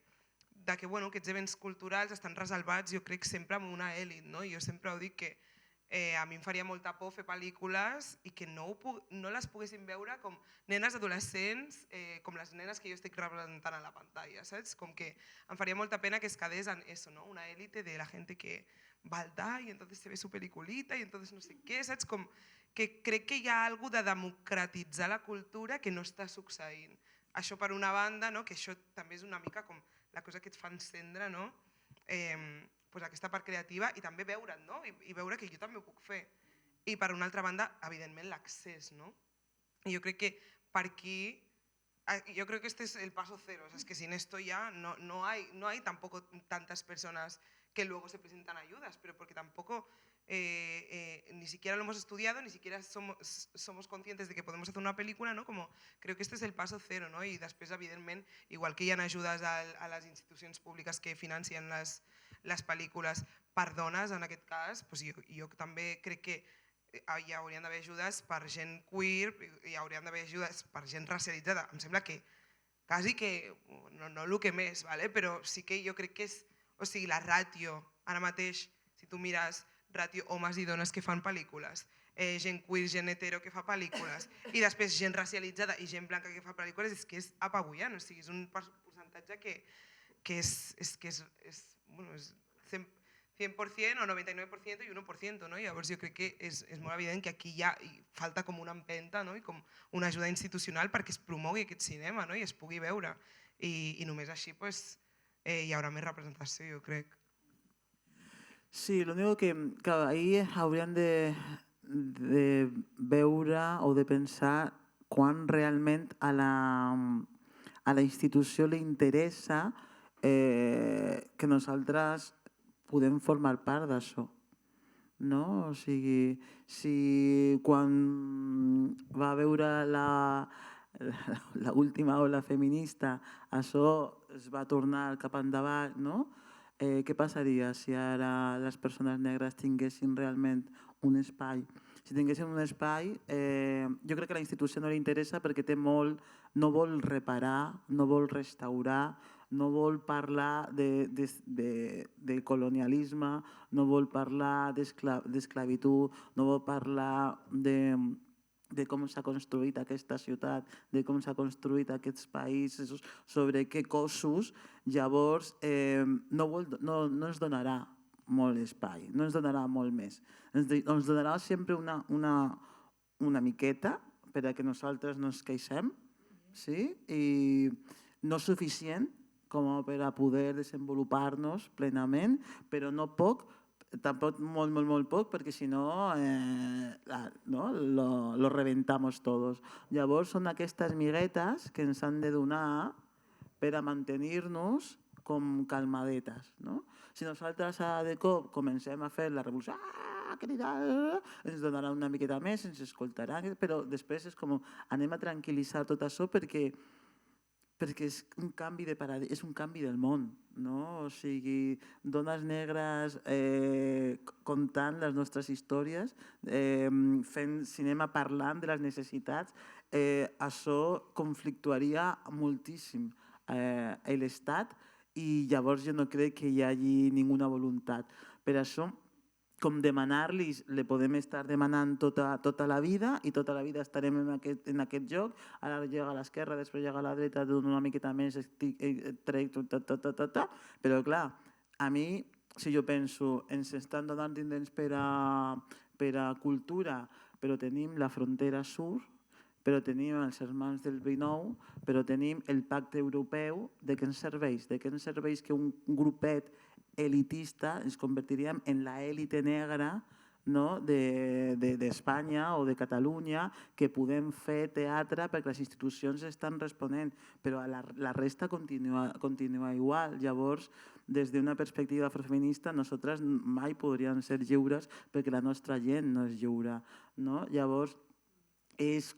aquests events culturals estan reservats, jo crec, sempre amb una èlit, no? Jo sempre ho dic que a mi em faria molta por fer pel·lícules i que no les poguessin veure com nenes adolescents, com les nenes que jo estic representant a la pantalla, saps? Com que em faria molta pena que es quedés en eso, ¿no? Una élite de la gente que va al DA y entonces se ve su peliculita y entonces no sé què, saps? Com que crec que hi ha alguna cosa de democratitzar la cultura que no està succeint. Això per una banda, no? Que això també és una mica com la cosa que et fa encendre, no? Aquesta part creativa i també veure't, no? I veure que jo també ho puc fer. I per una altra banda, evidentment, l'accés, no? I jo crec que per aquí, yo creo que este es el paso cero, o sea, es que sin esto ya no hay tampoco tantas personas que luego se presentan ayudas, pero porque tampoco ni siquiera lo hemos estudiado, ni siquiera somos conscientes de que podemos hacer una película, ¿no? Como creo que este es el paso cero, ¿no? I després, evidentment, igual que hi ha ajudes a les institucions públiques que financien les pel·lícules per dones, en aquest cas, jo també crec que hi haurien d'haver ajudes per gent queer, hi haurien d'haver ajudes per gent racialitzada. Em sembla que quasi que, no el que més, però sí que jo crec que és, o sigui, la ràtio, ara mateix, si tu mires ràtio homes i dones que fan pel·lícules, gent queer, gent hetero que fa pel·lícules, i després gent racialitzada i gent blanca que fa pel·lícules, és que és apabullant, o sigui, és un percentatge que és 100% o 99% i 1%, no? Llavors jo crec que és molt evident que aquí ja falta com una empenta, no? I com una ajuda institucional perquè es promogui aquest cinema, no? I es pugui veure. I només així pues, hi haurà més representació, jo crec. Sí, lo único que ahí haurían de veure o de pensar quan realment a la institució li interessa que nosaltres podem formar part d'això. No? O sigui, si quan va veure l'última ola feminista això es va tornar cap endavant, no? Què passaria si ara les persones negres tinguessin realment un espai? Si tinguessin un espai, jo crec que a la institució no li interessa perquè té molt, no vol reparar, no vol restaurar, no vol parlar de colonialisme, no vol parlar d'esclavitud, no vol parlar de com s'ha construït aquesta ciutat, de com s'ha construït aquests països, sobre què cossos, llavors no ens donarà molt espai, no ens donarà molt més. Ens donarà sempre una miqueta per a que nosaltres no ens queixem, sí? I no suficient com per a poder desenvolupar-nos plenament, però no poc, tampoc molt, molt, molt poc, perquè si no, lo reventamos todos. Llavors són aquestes miguetes que ens han de donar per a mantenir-nos com calmadetes. No? Si nosaltres de cop comencem a fer la revolució, ens donarà una miqueta més, ens escoltaran, però després és com anem a tranquil·litzar tot això perquè és un canvi de paradigma, és un canvi del món, no? O sigui, dones negres contant les nostres històries, fent cinema parlant de les necessitats, això conflictuaria moltíssim l'Estat i llavors jo no crec que hi hagi ninguna voluntat. Per això, com demanar-li, li podem estar demanant tota la vida i tota la vida estarem en aquest joc, ara llega a l'esquerra, després llega a la dreta, dono una miqueta més, trec, però clar, a mi, si jo penso, ens estan donant diners per a cultura, però tenim la frontera sud, però tenim els germans del 19, però tenim el pacte europeu, de què ens serveix? De què ens serveix que un grupet elitista ens convertiríem en l'élite negra d'Espanya o de Catalunya, que podem fer teatre perquè les institucions estan responent, però la resta continua igual. Llavors, des d'una perspectiva afrofeminista, nosaltres mai podríem ser lliures perquè la nostra gent no és lliure. Llavors, és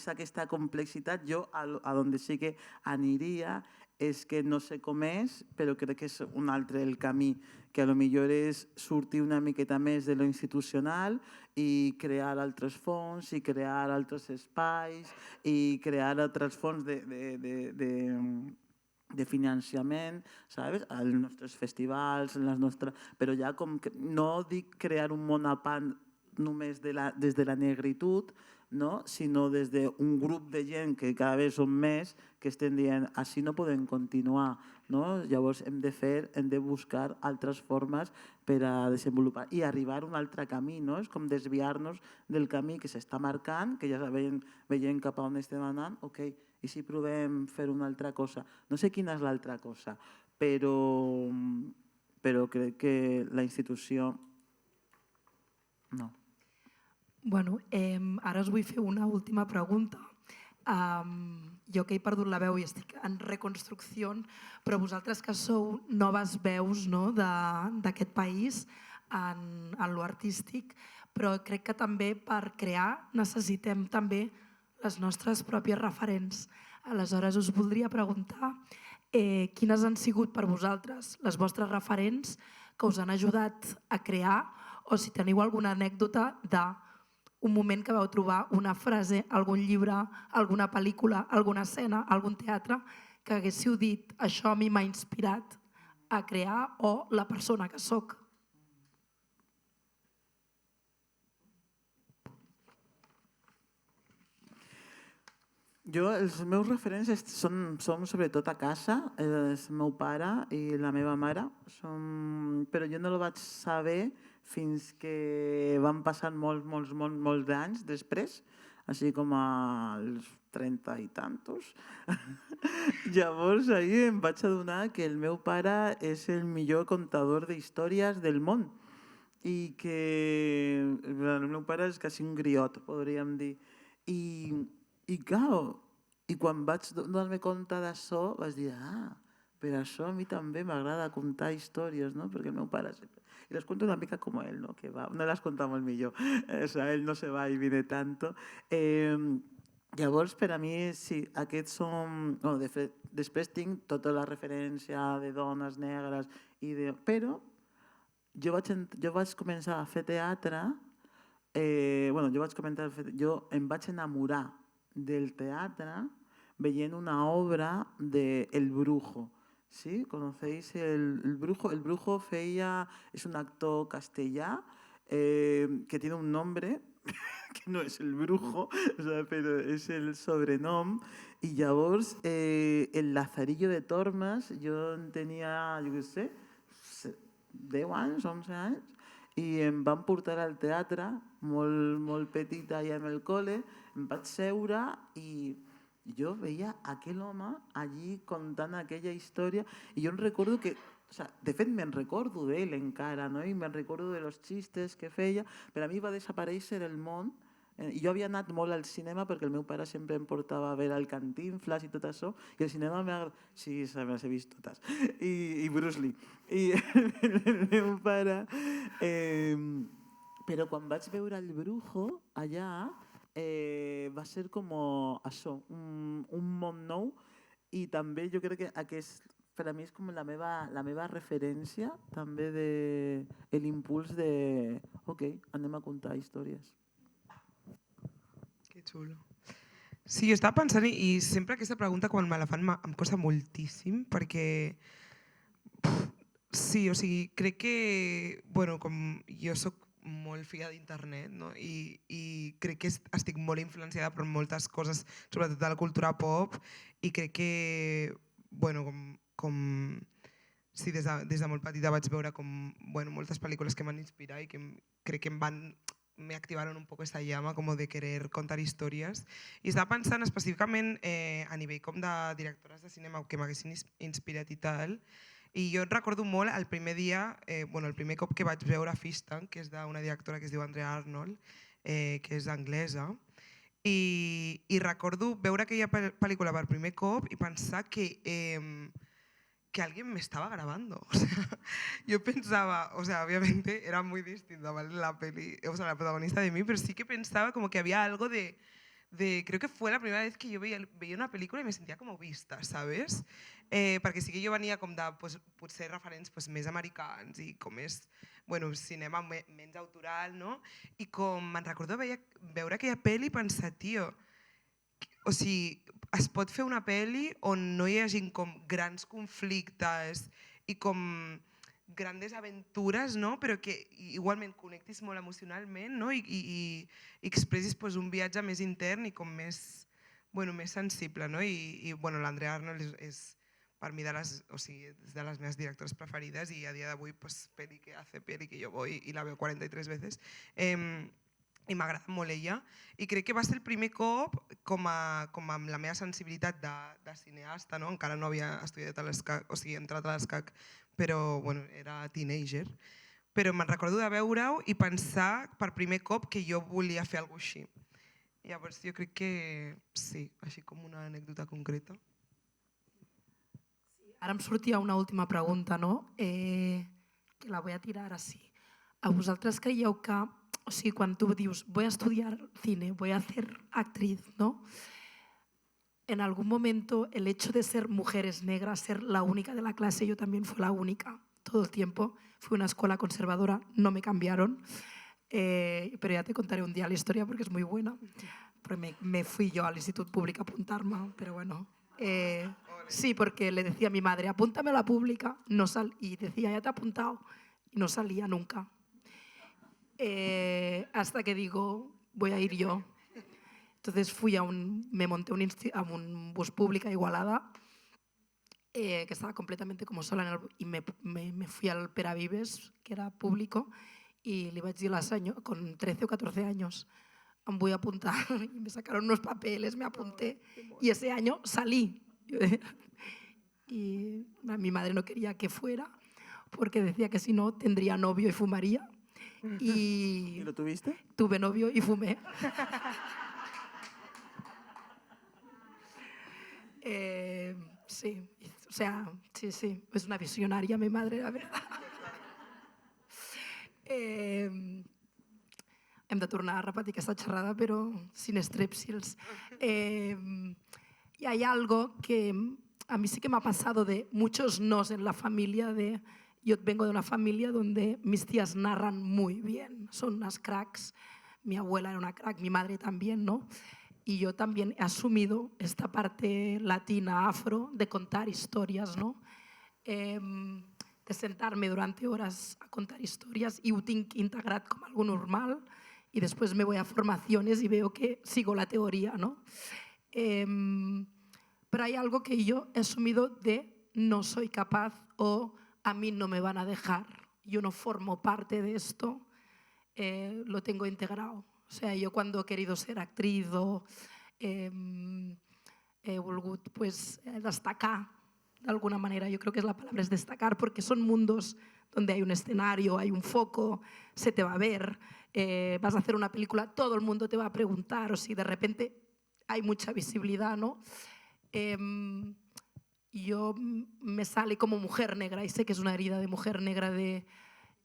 aquesta complexitat. Jo a on sí que aniria és que no sé com és, però crec que és un altre el camí, que potser és sortir una miqueta més de lo institucional i crear altres fons i crear altres espais i crear altres fons de finançament, saps? Els nostres festivals, però ja com no dic crear un món a part només des de la negritud, sinó des d'un grup de gent que cada vegada són més, que estem dient així no podem continuar. Llavors hem de buscar altres formes per a desenvolupar i arribar a un altre camí. És com desviar-nos del camí que s'està marcant, que ja veiem cap a on estem anant, ok, i si provem fer una altra cosa. No sé quina és l'altra cosa, però crec que la institució no. Bueno, ara us vull fer una última pregunta. Jo que he perdut la veu i estic en reconstrucció, però vosaltres que sou noves veus d'aquest país en lo artístic, però crec que també per crear necessitem també les nostres pròpies referents. Aleshores us voldria preguntar quines han sigut per vosaltres les vostres referents que us han ajudat a crear, o si teniu alguna anècdota d'un moment que vau trobar una frase, algun llibre, alguna pel·lícula, alguna escena, algun teatre que haguéssiu dit això a mi m'ha inspirat a crear o la persona que sóc. Jo, els meus referents són sobretot a casa, el meu pare i la meva mare, però jo no el vaig saber fins que van passar molts d'anys després, així com als 30 i tantos. Llavors, ahir em vaig adonar que el meu pare és el millor contador d'històries del món i que el meu pare és quasi un griot, podríem dir. I clar, i quan vaig donar-me compte d'això, vaig dir, per això a mi també m'agrada contar històries, no? Perquè el meu pare sempre... I les cuento una mica com ell, no? Que va, no las contamos millor. O sea, ell no se va y viene tanto. Llavors, per a mi, sí, aquests són... Bueno, de fet, després tinc tota la referència de dones negres, però jo vaig començar a fer teatre, jo em vaig enamorar del teatre veient una obra de El Brujo. ¿Sí? ¿Conocéis El Brujo? El Brujo es un actor castellà que tiene un nombre que no és el Brujo, però és el sobrenom. I llavors, el Lazarillo de Tormes, jo en tenia, jo què sé, 10 anys, 11 anys, i em van portar al teatre, molt petita allà en el col·le, em vaig seure i jo veia aquell home allí contant aquella història i jo em recordo que, de fet me'n recordo d'ell encara, no? I me'n recordo de los xistes que feia, per a mi va desaparèixer el món. Jo havia anat molt al cinema perquè el meu pare sempre em portava a veure el Cantinflas i tot això, i el cinema m'ha... Sí, me les he vist totes. I Bruce Lee. I el meu pare... Però quan vaig veure El Brujo allà, va ser com això, un món nou, i també jo crec que aquest per a mi és com la meva referència també de l'impuls de ok, anem a contar històries. Que xulo. Sí, jo estava pensant i sempre aquesta pregunta quan me la fan em costa moltíssim perquè sí, o sigui, crec que bueno, com jo soc molt filla d'internet, no? I crec que estic molt influenciada per moltes coses, sobretot de la cultura pop, i crec que bueno, sí, des de molt petita vaig veure com bueno, moltes pel·lícules que m'han inspirat i que crec que me activaron un poco esta llama como de querer contar historias. I estava pensant específicament a nivell com de directores de cinema que m'haguessin inspirat i tal. I jo recordo molt el primer dia, el primer cop que vaig veure Fish Tank, que és d'una directora que es diu Andrea Arnold, que és anglesa, i recordo veure aquella pel·lícula per primer cop i pensar que alguien me estaba grabando. O sea, yo pensaba, o sea, obviamente era muy distinta, ¿vale? La protagonista de mí, pero sí que pensaba como que había algo de creo que fue la primera vez que yo veía una película y me sentía como vista, ¿sabes? Perquè sí que jo venia com de potser referents més americans i com més cinema menys autoral, no? I com me'n recordo veure aquella pel·li i pensar, tio, o sigui, es pot fer una pel·li on no hi hagi com grans conflictes i com grandes aventures, no? Però que igualment connectis molt emocionalment, no? I expressis un viatge més intern i com més sensible, no? I l'Andrea Arnold és per mi és de les meves directores preferides i a dia d'avui peli que jo voy i la veo 43 veces. I m'agrada molt ella i crec que va ser el primer cop com amb la meva sensibilitat de cineasta, no? Encara no havia estudiat a l'ESCAC, o sigui, entrat a l'ESCAC, però era teenager, però me'n recordo de veure-ho i pensar per primer cop que jo volia fer alguna cosa així. Llavors jo crec que sí, així com una anècdota concreta. Ara em sortia una última pregunta, ¿no? Que la voy a tirar así. ¿A vosaltres creieu que, o sigui, quan tu dius voy a estudiar cine, voy a ser actriz, ¿no? En algún momento el hecho de ser mujeres negras, ser la única de la clase, yo también fui la única todo el tiempo, fui a una escuela conservadora, no me cambiaron, pero ya te contaré un día la historia porque es muy buena, porque me fui yo al Institut Públic a apuntar-me, però bueno. Sí, porque le decía a mi madre, apúntame a la pública, y decía, ya te he apuntado, y no salía nunca. Hasta que digo, voy a ir yo. Entonces me monté a un bus público a Igualada, que estaba completamente como sola, y me fui al Peravives, que era público, y le vaig dir a la senyora, con 13 o 14 años, em voy a apuntar, y me sacaron unos papeles, me apunté, y ese año salí. Y mi madre no quería que fuera, porque decía que si no tendría novio y fumaría. ¿Y lo tuviste? Tuve novio y fumé. Sí, o sea, sí, sí, és una visionària, mi madre, la verdad. Hem de tornar a repetir aquesta xerrada, però sin estrepsils. Y hay algo que a mí sí que me ha pasado de muchos nos en la familia. Yo vengo de una familia donde mis tías narran muy bien, son unas cracks. Mi abuela era una crack, mi madre también, ¿no? Y yo también he asumido esta parte latina, afro, de contar historias, ¿no? De sentarme durante horas a contar historias y ho tinc integrat com algo normal, y después me voy a formaciones y veo que sigo la teoría, ¿no? Pero hay algo que yo he asumido de no soy capaz o a mí no me van a dejar, yo no formo parte de esto, lo tengo integrado. O sea, yo cuando he querido ser actriz o he volgut pues, destacar de alguna manera, yo creo que la palabra es destacar, porque son mundos donde hay un escenario, hay un foco, se te va a ver, vas a hacer una película, todo el mundo te va a preguntar, o si de repente hay mucha visibilidad, ¿no? Yo me sale como mujer negra, y sé que es una herida de mujer negra, de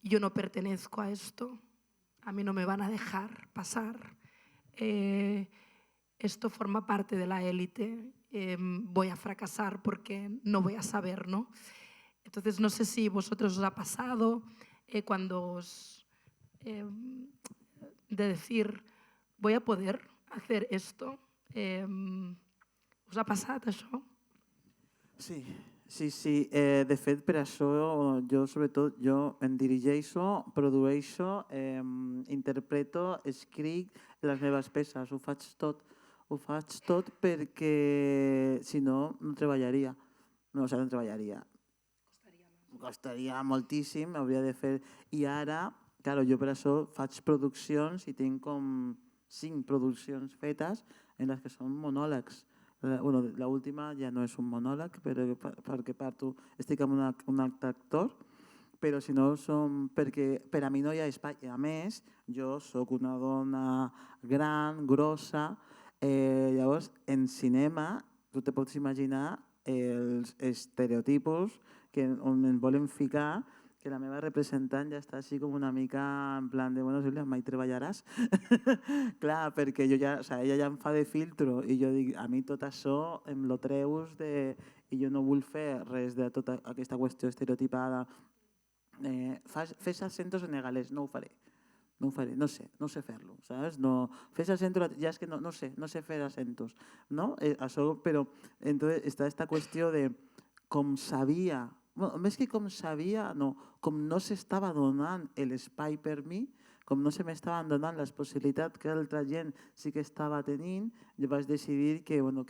yo no pertenezco a esto, a mí no me van a dejar pasar, esto forma parte de la élite, voy a fracasar porque no voy a saber, ¿no? Entonces no sé si vosotros os ha pasado cuando de decir, voy a poder hacer esto. Us ha passat això? Sí, sí, sí. De fet, per això jo, sobretot, jo em dirigeixo, produeixo, interpreto, escric les meves peces. Ho faig tot. Ho faig tot perquè, si no, no treballaria. No, o sigui, no treballaria. Costaria moltíssim, hauria de fer... I ara, claro, jo per això faig produccions i tinc com 5 produccions fetes en les que són monòlegs. Bueno, l'última ja no és un monòleg perquè estic amb un altre actor, però si no són perquè per a mi no hi ha espai. A més, jo sóc una dona gran, grossa, llavors en cinema tu te pots imaginar els estereotipos on ens volen ficar, que la meva representant ja està així com una mica en plan de, bueno, Sílvia, mai treballaràs? Clar, perquè jo ja, o sigui, ella ja em fa de filtro i jo dic, a mi tot això em lo treus i jo no vull fer res de tota aquesta qüestió estereotipada. Fes acentos senegalès, no ho faré. No ho faré, no sé fer-lo, saps? No, fes acento, ja és que no sé fer acentos, no? Això, però entonces està esta qüestió de com sabia, bueno, més que com sabia, no, com no s'estava donant l'espai per mi, com no se m'estaven donant les possibilitats que altra gent sí que estava tenint, jo vaig decidir que, bueno,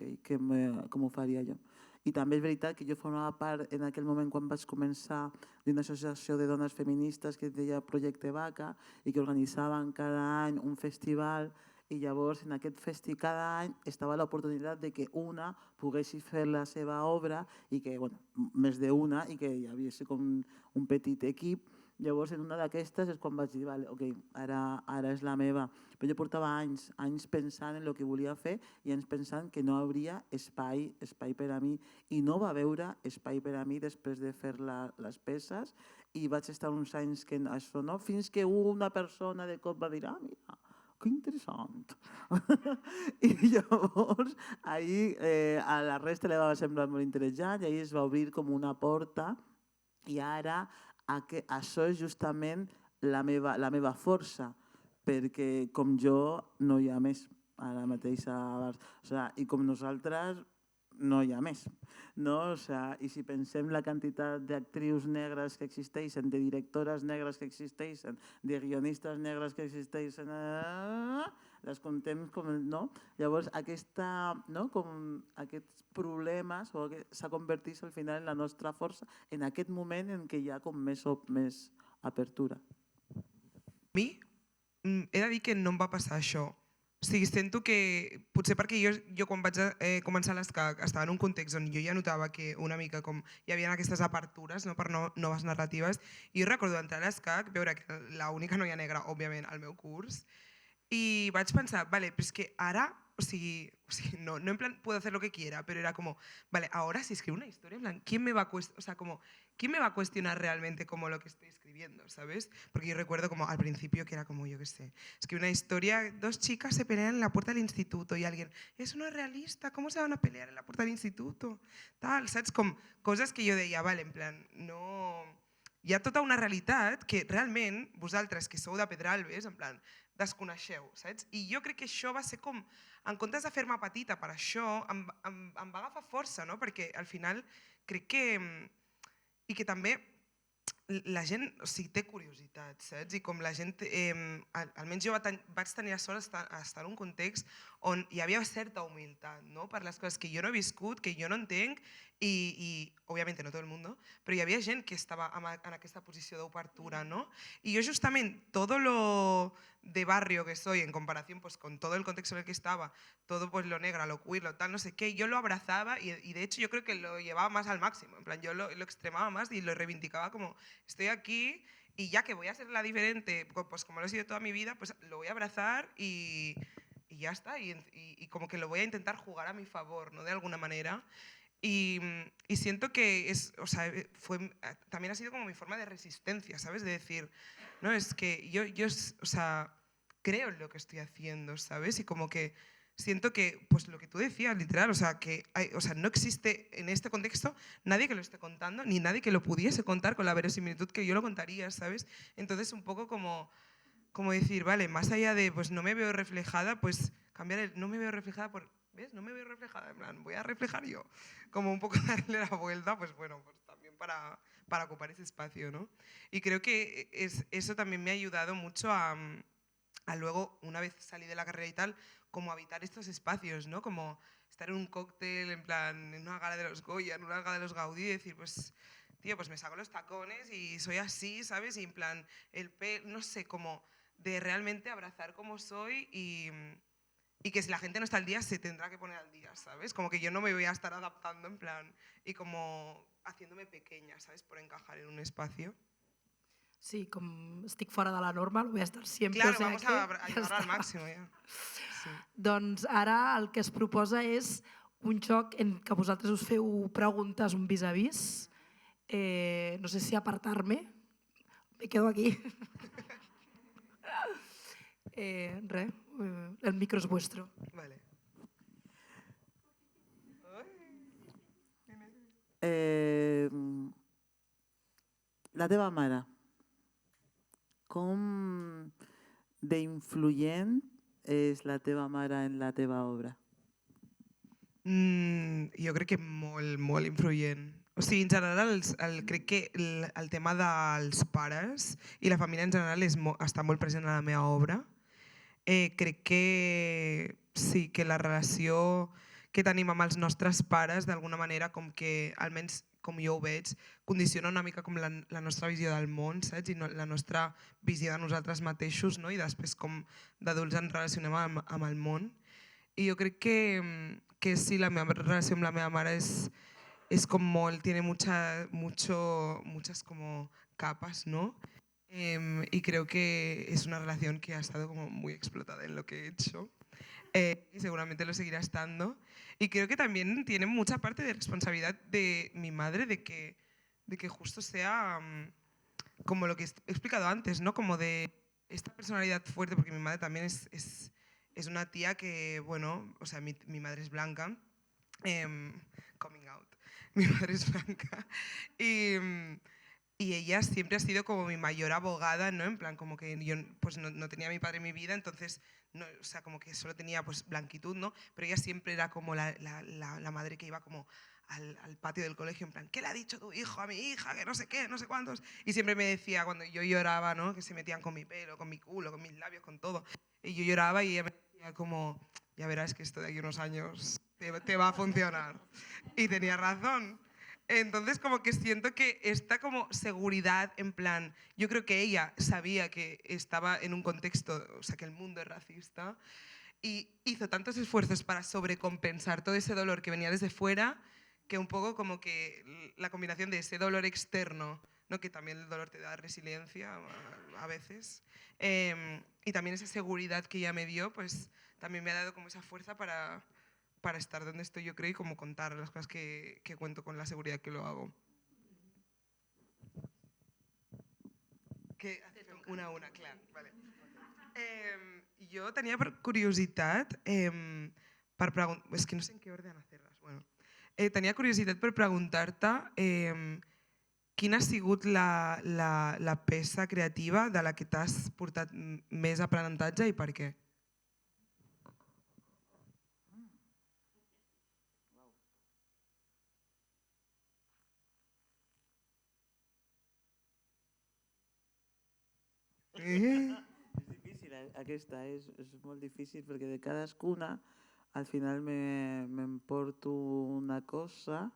com ho faria jo. I també és veritat que jo formava part en aquell moment quan vaig començar d'una associació de dones feministes que es deia Projecte Vaca i que organitzaven cada any un festival, i llavors en aquest festival cada any estava l'oportunitat de que una pogués fer la seva obra i que, bueno, més d'una, i que hi havia com un petit equip. Llavors, en una d'aquestes és quan vaig dir, vale, ok, ara és la meva. Però jo portava anys pensant en el que volia fer i anys pensant que no hi hauria espai per a mi. I no va haver espai per a mi després de fer les peces i vaig estar uns anys que això no, fins que una persona de cop va dir, mira, que interessant. I llavors, ahir a la resta li va semblar molt interessant i ahir es va obrir com una porta i ara això és justament la meva força, perquè com jo no hi ha més ara mateix a Barça. I com nosaltres no hi ha més. No? O sea, i si pensem la quantitat d'actrius negres que existeixen, de directores negres que existeixen, de guionistes negres que existeixen, les contem com... No? Llavors, no? Com aquests problemes s'ha convertit al final en la nostra força en aquest moment en què hi ha com més apertura. A mi he de dir que no em va passar això. O sigui, sento que potser perquè jo quan vaig començar l'ESCAC estava en un context on jo ja notava que una mica com hi havia aquestes apertures, no, per noves narratives, i jo recordo entrar a l'ESCAC, veure que l'única noia negra, òbviament, al meu curs, y vaig pensar, vale, pero es que ahora, o sigui, no en plan puedo hacer lo que quiera, pero era como, vale, ahora si escribo una historia, en plan, ¿quién me va a cuestionar realmente como lo que estoy escribiendo, ¿sabes? Porque yo recuerdo como al principio que era como, yo qué sé, es que una historia, dos chicas se pelean en la puerta del instituto y alguien, eso no es realista, ¿cómo se van a pelear en la puerta del instituto? Tal, ¿sabes? Com coses que jo deia, vale, en plan, no... Hi ha tota una realitat que realment vosaltres que sou de Pedralbes, en plan, desconeixeu, saps? I jo crec que això va ser com, en comptes de fer-me petita per això, em va agafar força, no? Perquè al final crec que... I que també la gent, o sigui, té curiositat, saps? I com la gent, almenys jo vaig tenir la sort d'estar en un context on hi havia certa humilitat, no? Per les coses que jo no he viscut, que jo no entenc, i òbviament no tot el món, però hi havia gent que estava en aquesta posició d'obertura, no? Y yo justamente todo lo de barrio que soy en comparación pues con todo el contexto en el que estaba, todo pues lo negra, lo queer, lo tal, no sé qué, yo lo abrazaba y de hecho yo creo que lo llevaba más al máximo, en plan yo lo extremaba más y lo reivindicaba como estoy aquí y ya que voy a ser la diferente, pues como lo he sido toda mi vida, pues lo voy a abrazar y ya está, y como que lo voy a intentar jugar a mi favor, ¿no? De alguna manera. Y siento que también ha sido como mi forma de resistencia, ¿sabes? De decir, no, es que yo o sea, creo en lo que estoy haciendo, ¿sabes? Y como que siento que, pues lo que tú decías, literal, o sea, que no existe en este contexto nadie que lo esté contando, ni nadie que lo pudiese contar con la verosimilitud que yo lo contaría, ¿sabes? Entonces, un poco como decir, vale, más allá de, pues no me veo reflejada, pues cambiar el, no me veo reflejada por... ¿Ves? No me veo reflejada, en plan, voy a reflejar yo. Como un poco darle la vuelta, pues bueno, pues también para ocupar ese espacio, ¿no? Y creo que eso también me ha ayudado mucho a luego, una vez salí de la carrera y tal, como habitar estos espacios, ¿no? Como estar en un cóctel, en plan, en una gala de los Goya, en una gala de los Gaudí, y decir, pues, tío, pues me saco los tacones y soy así, ¿sabes? Y en plan, no sé, como de realmente abrazar como soy y que si la gente no está al día, se tendrá que poner al día, ¿sabes? Como que yo no me voy a estar adaptando en plan y como haciéndome pequeña, ¿sabes? Por encajar en un espacio. Sí, com estic fora de la norma, lo voy a estar siempre. Claro, o sea vamos a llevarlo al máximo, ja. Sí. Doncs ara el que es proposa és un joc en què vosaltres us feu preguntes un vis-a-vis. No sé si apartar-me. Me quedo aquí. Res, el micro es vuestro. Vale. La teva mare, com d'influent és la teva mare en la teva obra? Jo crec que molt, molt influent. O sigui, en general, crec que el tema dels pares i la família en general està molt present a la meva obra. Crec que sí, que la relació que tenim amb els nostres pares, d'alguna manera, com que, almenys com jo ho veig, condiciona una mica com la nostra visió del món, saps? I la nostra visió de nosaltres mateixos, no? I després com d'adults ens relacionem amb el món. I jo crec que sí, la meva relació amb la meva mare es como molt, tiene muchas como capas, ¿no? Y creo que es una relación que ha estado como muy explotada en lo que he hecho y seguramente lo seguirá estando. Y creo que también tiene mucha parte de responsabilidad de mi madre de que justo sea como lo que he explicado antes, ¿no? Como de esta personalidad fuerte, porque mi madre también es una tía que, bueno, o sea, mi madre es blanca, coming out, mi madre es blanca, y y ella siempre ha sido como mi mayor abogada, ¿no? En plan, como que yo pues no tenía a mi padre en mi vida, entonces, no, o sea, como que solo tenía pues blanquitud, ¿no? Pero ella siempre era como la madre que iba como al patio del colegio, en plan, ¿qué le ha dicho tu hijo a mi hija? Que no sé qué, no sé cuántos. Y siempre me decía, cuando yo lloraba, ¿no? Que se metían con mi pelo, con mi culo, con mis labios, con todo. Y yo lloraba y ella me decía como, ya verás que esto de aquí unos años te va a funcionar. Y tenía razón. Entonces como que siento que esta como seguridad, en plan, yo creo que ella sabía que estaba en un contexto, o sea, que el mundo es racista, y hizo tantos esfuerzos para sobrecompensar todo ese dolor que venía desde fuera, que un poco como que la combinación de ese dolor externo, ¿no? Que también el dolor te da resiliencia a veces, y también esa seguridad que ella me dio, pues también me ha dado como esa fuerza para estar donde estoy, yo creo, y como contar las cosas que cuento con la seguridad que lo hago. Que una a una, clar, vale. Jo tenia curiositat per preguntar... És que no sé en què orden hacerlas. Bueno, tenia curiositat per preguntar-te quina ha sigut la peça creativa de la que t'has portat més aprenentatge i per què? És difícil, aquesta és molt difícil perquè de cadascuna al final m'emporto una cosa.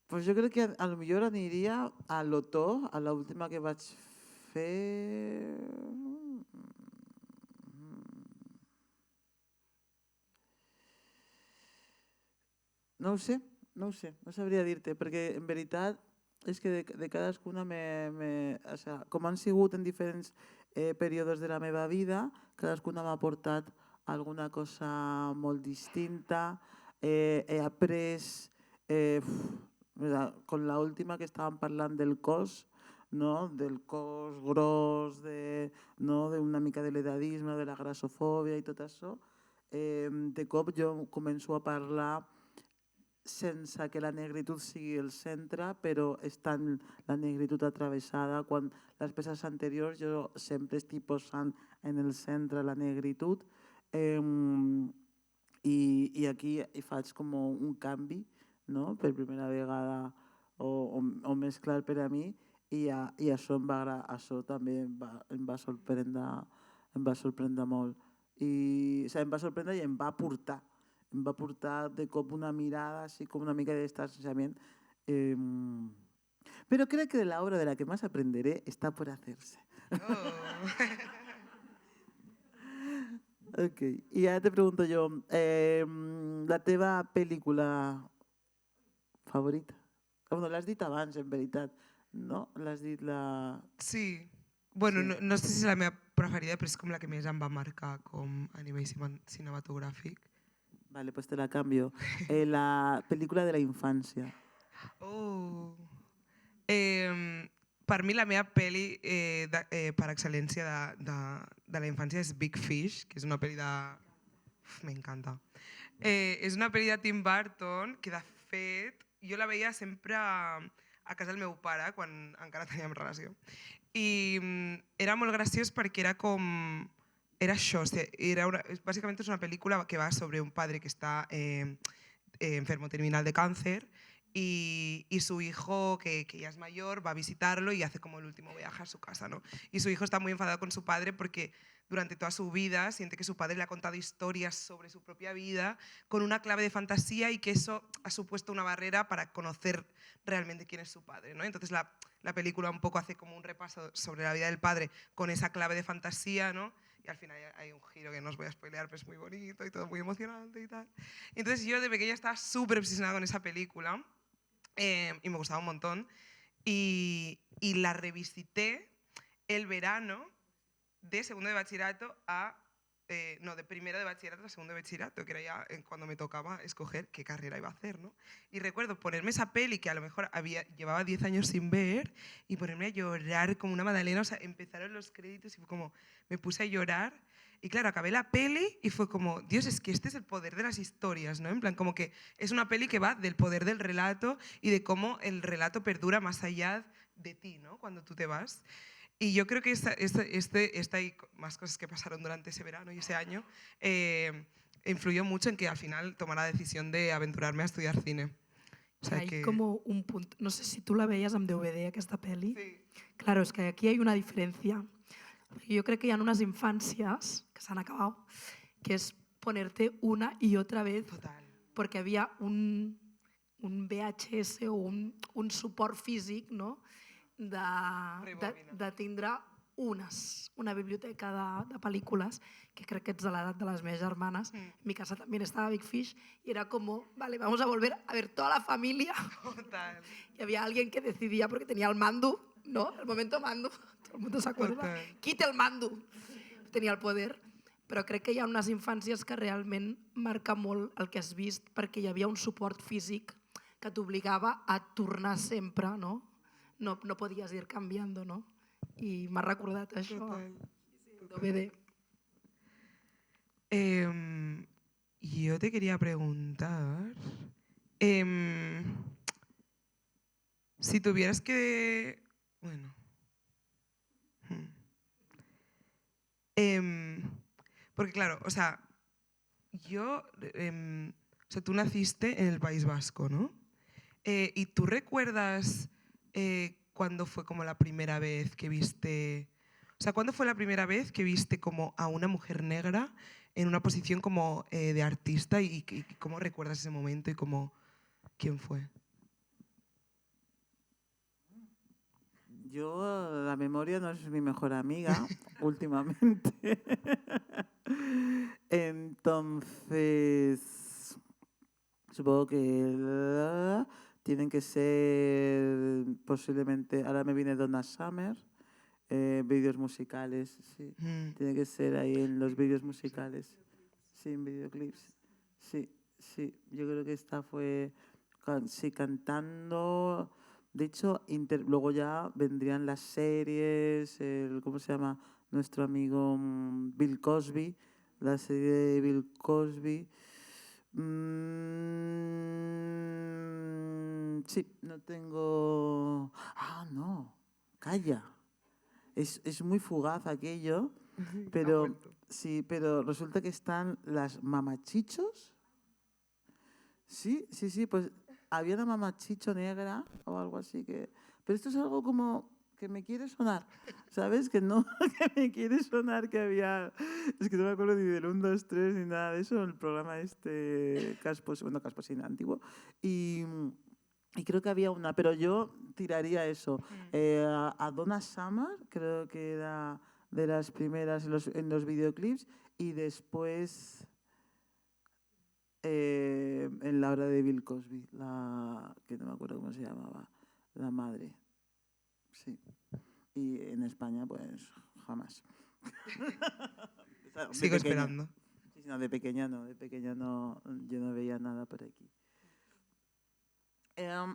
Pues jo crec que a lo millor aniria a l'Otó, a l'última que vaig fer... No ho sé, no sabria dir-te, perquè en veritat és que de cadascuna o sea, com han sigut en diferents períodes de la meva vida, cadascuna m'ha portat alguna cosa molt distinta, he après, con la última que estàvem parlant del cos, no? Del cos gros, d'una mica de l'edadisme, de la grassofòbia i tot això, de cop jo començo a parlar sense que la negritud sigui el centre, però estant la negritud atravessada, quan les peces anteriors jo sempre estic posant en el centre la negritud, i aquí hi faig com un canvi, no? Per primera vegada o més clar per a mi, i això també em va sorprendre molt. O sigui, em va sorprendre i em va portar de cop una mirada així com una mica d'estanciament. Pero creo que de la obra de la que más aprenderé está por hacerse. Ok, i ara te pregunto jo, la teva pel·lícula favorita? Bueno, l'has dit abans, en veritat, no? L'has dit la... Sí. Bueno, Sí. no sé si és la meva preferida, però és com la que més em va marcar com a nivell cinematogràfic. Vale, pues te la cambio. La pel·lícula de la infància. Per mi la meva pel·li per excel·lència de la infància és Big Fish, que és una pel·li de... M'encanta. És una pel·li de Tim Burton que, de fet, jo la veia sempre a casa del meu pare, quan encara teníem relació. I era molt graciós perquè era com... Era això, básicamente es una película que va sobre un padre que está enfermo terminal de cáncer y su hijo, que ya es mayor, va a visitarlo y hace como el último viaje a su casa, ¿no? Y su hijo está muy enfadado con su padre porque durante toda su vida siente que su padre le ha contado historias sobre su propia vida con una clave de fantasía y que eso ha supuesto una barrera para conocer realmente quién es su padre, ¿no? Entonces la película un poco hace como un repaso sobre la vida del padre con esa clave de fantasía, ¿no? Y al final hay un giro que no os voy a spoilear, pero es muy bonito y todo muy emocionante y tal. Entonces yo de pequeña estaba súper obsesionada con esa película y me gustaba un montón. Y la revisité el verano de segundo de bachillerato de primero de bachillerato a segundo de bachillerato, que era ya cuando me tocaba escoger qué carrera iba a hacer, ¿no? Y recuerdo ponerme esa peli que a lo mejor llevaba 10 años sin ver y ponerme a llorar como una magdalena, o sea, empezaron los créditos y fue como, me puse a llorar Y claro, acabé la peli y fue como, Dios, es que este es el poder de las historias, ¿no? En plan, como que es una peli que va del poder del relato y de cómo el relato perdura más allá de ti, ¿no? Cuando tú te vas. Y yo creo que esta y más cosas que pasaron durante ese verano y ese año influyó mucho en que al final tomara la decisión de aventurarme a estudiar cine. O sea Hay que... como un punto, no sé si tú la veías en DVD, aquesta peli. Sí. Claro, es que aquí hay una diferencia. Yo creo que hay unas infancias que se han acabado, que es ponerte una y otra vez, Total. porque había un VHS o un suport físic, no? de tindre una biblioteca de pel·lícules, que crec que ets de l'edat de les meves germanes. En mi casa también estaba Big Fish y era como, vale, vamos a volver a ver toda la familia. Total. Y había alguien que decidía, porque tenía el mando, ¿no? El momento mando, todo el mundo se acuerda. Total. Qui té el mando? Tenia el poder. Però crec que hi ha unes infàncies que realment marca molt el que has vist, perquè hi havia un suport físic que t'obligava a tornar sempre, no? No podies ir canviant, no? I m'ha recordat això. Total. DVD. Yo te quería preguntar, si tuvieras que... Bueno. Porque claro, o sea, tú naciste en el País Vasco, ¿no? ¿Y tú recuerdas cuándo fue como la primera vez que viste... O sea, ¿cuándo fue la primera vez que viste como a una mujer negra en una posición como de artista y cómo recuerdas ese momento y quién fue? Yo, la memoria no es mi mejor amiga últimamente. Entonces, supongo que tienen que ser posiblemente, ahora me viene Donna Summer, vídeos musicales, sí. Tiene que ser ahí en los vídeos musicales, sí, en videoclips. Sí, sí, yo creo que esta fue, sí, cantando. De hecho, luego ya vendrían las series, ¿cómo se llama? Nuestro amigo Bill Cosby, la serie de Bill Cosby. Sí, no tengo... Ah, no, calla. Es muy fugaz aquello, pero sí, pero resulta que están las mamachichos. Sí, sí, sí, pues había una mamachicho negra o algo así que... Pero esto es algo como que me quiere sonar, ¿sabes? Que no, que me quiere sonar que había... Es que no me acuerdo ni del 1, 2, 3 ni nada de eso, el programa Casposín antiguo. Y creo que había una, pero yo tiraría eso. A Donna Summer, creo que era de las primeras en los videoclips, y después... en la obra de Bill Cosby, que no me acuerdo cómo se llamaba, la madre. Sí. Y en España, pues, jamás. Sigo esperando. Sí, no, de pequeña no, yo no veía nada por aquí.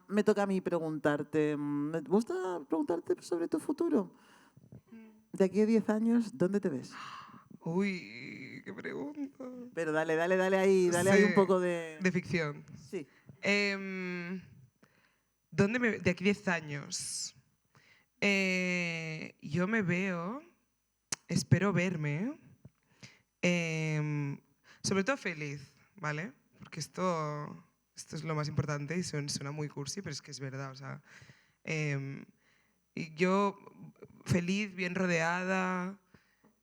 Me toca a mí preguntarte, ¿me gusta preguntarte sobre tu futuro? De aquí a 10 años, ¿dónde te ves? Uy, qué pregunta. Pero dale ahí, dale ahí un poco de... De ficción. Sí. De aquí 10 años? Yo me veo, espero verme, sobre todo feliz, ¿vale? Porque esto es lo más importante y suena muy cursi, pero es que es verdad, o sea... y yo feliz, bien rodeada,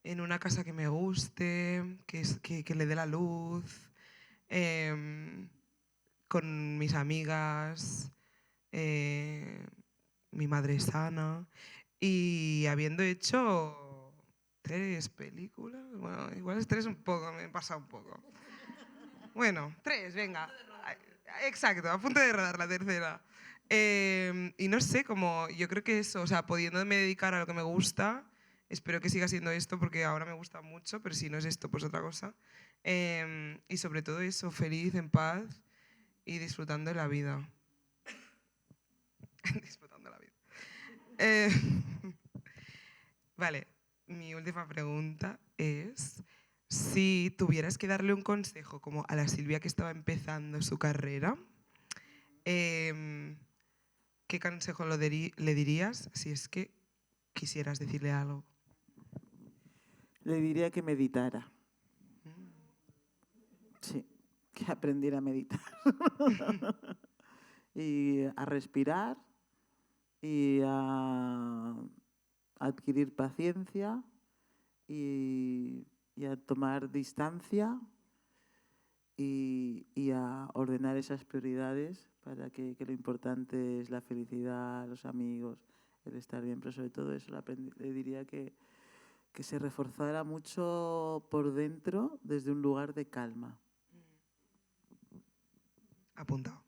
en una casa que me guste, que le dé la luz, con mis amigas, mi madre sana, y habiendo hecho 3 películas, bueno, igual es 3 un poco, me he pasado un poco. Bueno, 3, venga. Exacto, a punto de rodar la tercera. Y no sé, como yo creo que eso, o sea, pudiéndome dedicar a lo que me gusta, espero que siga siendo esto porque ahora me gusta mucho, pero si no es esto, pues otra cosa. Y sobre todo eso, feliz, en paz y disfrutando de la vida. Disfrutando la vida. Vale, mi última pregunta es, Si tuvieras que darle un consejo como a la Silvia que estaba empezando su carrera, ¿qué consejo le dirías si es que quisieras decirle algo? Le diría que meditara. Sí, que aprendiera a meditar. Y a respirar y a adquirir paciencia y a tomar distancia y a ordenar esas prioridades para que lo importante es la felicidad, los amigos, el estar bien, pero sobre todo eso le diría que se reforzara mucho por dentro desde un lugar de calma. Apuntado.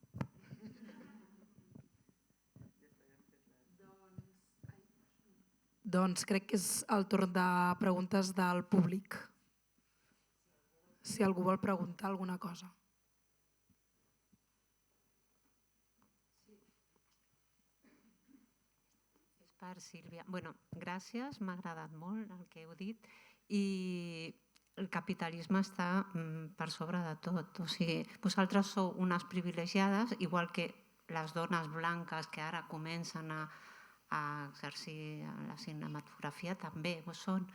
Doncs crec que és el torn de preguntes del públic. Si algú vol preguntar alguna cosa. És per Sílvia. Bueno, gràcies, m'ha agradat molt el que heu dit. I el capitalisme està per sobre de tot. O sigui, vosaltres sou unes privilegiades, igual que les dones blanques que ara comencen a exercir la cinematografia també ho són.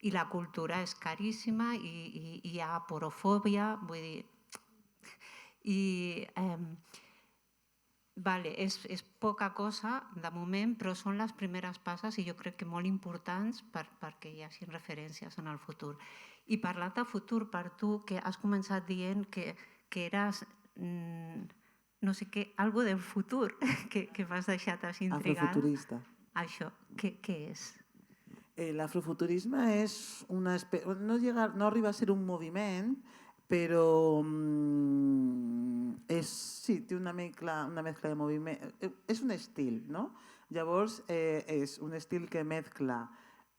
I la cultura és caríssima i hi ha aporofòbia, vull dir... Vale, és poca cosa de moment, però són les primeres passes i jo crec que molt importants perquè hi hagi referències en el futur. I parlant de futur, per tu, que has començat dient que eres, no sé què, algo del futur, que m'has deixat així intrigada. Afrofuturista. Això, què és? El afrofuturisme és una espècie... No arriba a ser un moviment, però sí, té una mescla de moviment. És un estil, no? Llavors, és un estil que mescla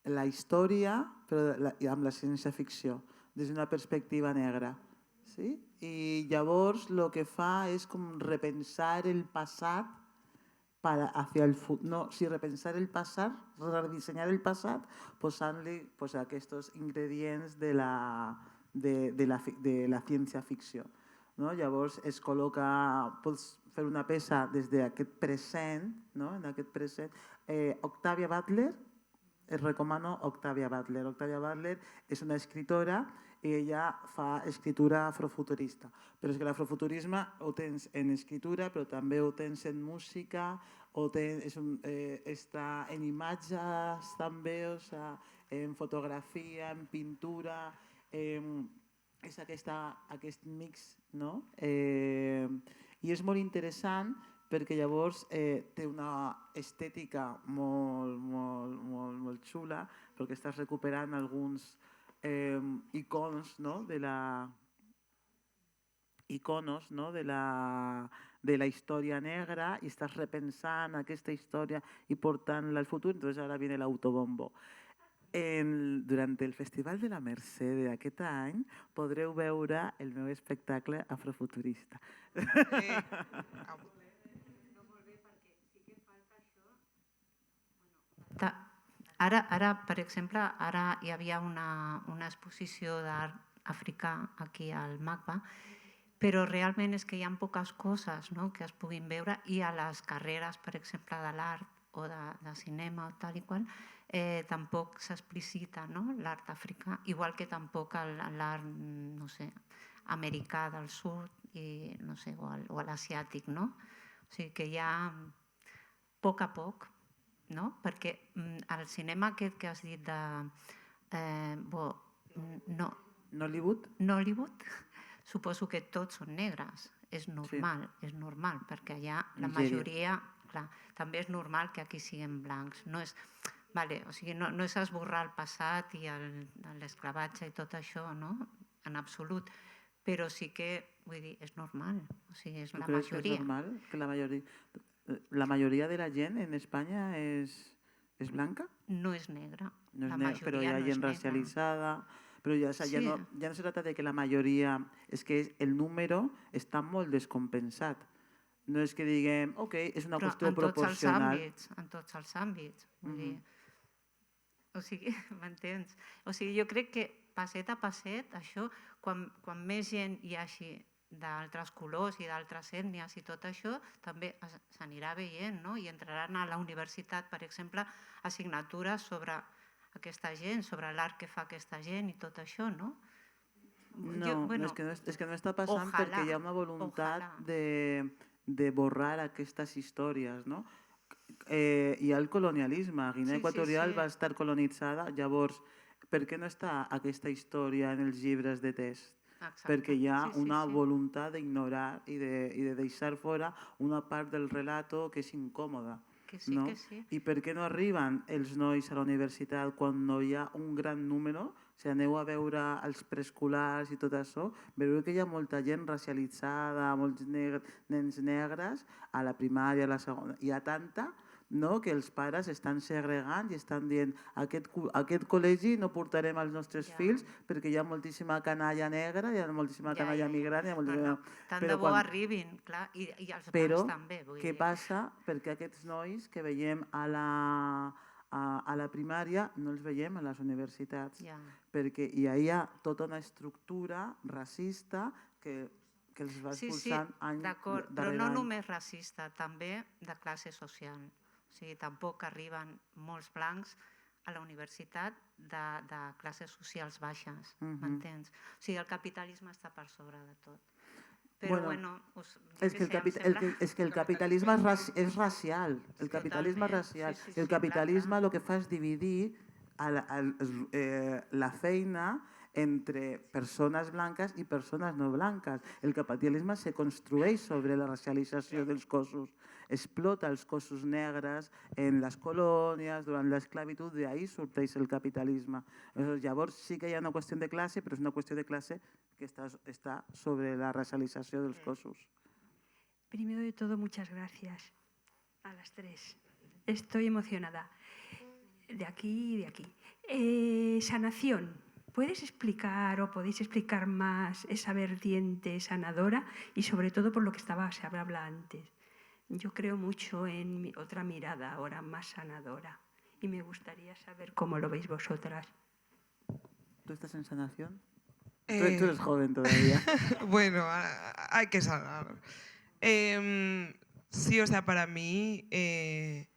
la història però amb la ciència-ficció, des d'una perspectiva negra. Sí? I llavors el que fa és com repensar el passat hacia el futuro. No, si repensar el passat, redisenyar el passat, posant-li aquests ingredients de la ciència-ficció. No? Llavors es col·loca, pots fer una peça des d'aquest present, no? En aquest present. Octavia Butler, es recomano Octavia Butler. Octavia Butler és una escritora i ella fa escritura afrofuturista. Però és que l'afrofuturisme ho tens en escritura, però també ho tens en música, està en imatges també, en fotografia, en pintura, és aquest mix, no? I és molt interessant perquè llavors té una estètica molt xula, perquè estàs recuperant alguns iconos de la història negra i estàs repensant aquesta història i portant-la al futur. Entonces ara viene l'autobombo. Durant el Festival de la Mercè d'aquest any podreu veure el meu espectacle afrofuturista. Ara, per exemple, ara hi havia una exposició d'art africà aquí al MACBA, però realment és que hi ha poques coses que es puguin veure i a les carreres, per exemple, de l'art o de cinema o tal i qual, tampoc s'explicita l'art africà, igual que tampoc l'art, no sé, americà del sud o l'asiàtic, no? O sigui que hi ha poc a poc, no? Perquè el cinema aquest que has dit de Nollywood, suposo que tots són negres. És normal, perquè allà la majoria, clar, també és normal que aquí siguin blancs. No és esborrar el passat i l'esclavatge i tot això, no? En absolut. Però sí que, vull dir, és normal. O sigui, és la majoria. Tu creus que és normal que la majoria de la gent en Espanya és blanca? No és negra. No és negra, però hi ha gent racialitzada. Però ja no se trata de que la majoria... És que el número està molt descompensat. No és que diguem, ok, és una qüestió proporcional. En tots els àmbits. O sigui, m'entens? O sigui, jo crec que passet a passet, això, quan més gent hi hagi d'altres colors i d'altres ètnies i tot això, també s'anirà veient, no? I entraran a la universitat, per exemple, assignatures sobre aquesta gent, sobre l'art que fa aquesta gent i tot això, no? No, és que no està passant perquè hi ha una voluntat de borrar aquestes històries, no? Hi ha el colonialisme, Guinea Equatorial va estar colonitzada, llavors, per què no està aquesta història en els llibres de text? Perquè hi ha una voluntat d'ignorar i de deixar fora una part del relato que és incòmoda. Que sí. I per què no arriben els nois a la universitat quan no hi ha un gran número? Si aneu a veure els preescolars i tot això, veureu que hi ha molta gent racialitzada, molts nens negres a la primària, a la segona. Hi ha tanta, no?, que els pares estan segregant i estan dient aquest col·legi no portarem els nostres fills perquè hi ha moltíssima canalla negra, hi ha moltíssima canalla migrant... Tant de bo arribin, clar, i els blancs també. Però què passa? Perquè aquests nois que veiem a la primària no els veiem a les universitats, perquè hi ha tota una estructura racista que els va expulsant any darrere any. D'acord, però no només racista, també de classe social. O sigui, tampoc arriben molts blancs a la universitat de classes socials baixes, m'entens? O sigui, el capitalisme està per sobre de tot. Però, bueno... És que el capitalisme és racial. El capitalisme és racial. El capitalisme el que fa és dividir la feina entre persones blanques i persones no blanques. El capitalisme se construeix sobre la racialització dels cossos. Explota els cossos negres en les colònies, durant l'esclavitud, d'ahí sorteix el capitalisme. Llavors sí que hi ha una qüestió de classe, però és una qüestió de classe que está sobre la racialización de los cossos. Primero de todo, muchas gracias a las tres. Estoy emocionada. De aquí y de aquí. Sanación. ¿Puedes explicar o podéis explicar más esa vertiente sanadora? Y sobre todo por lo que se habla antes. Yo creo mucho en otra mirada ahora más sanadora. Y me gustaría saber cómo lo veis vosotras. ¿Tú estás en sanación? Tú eres joven todavía. Bueno, hay que sanar. Sí, o sea, para mí el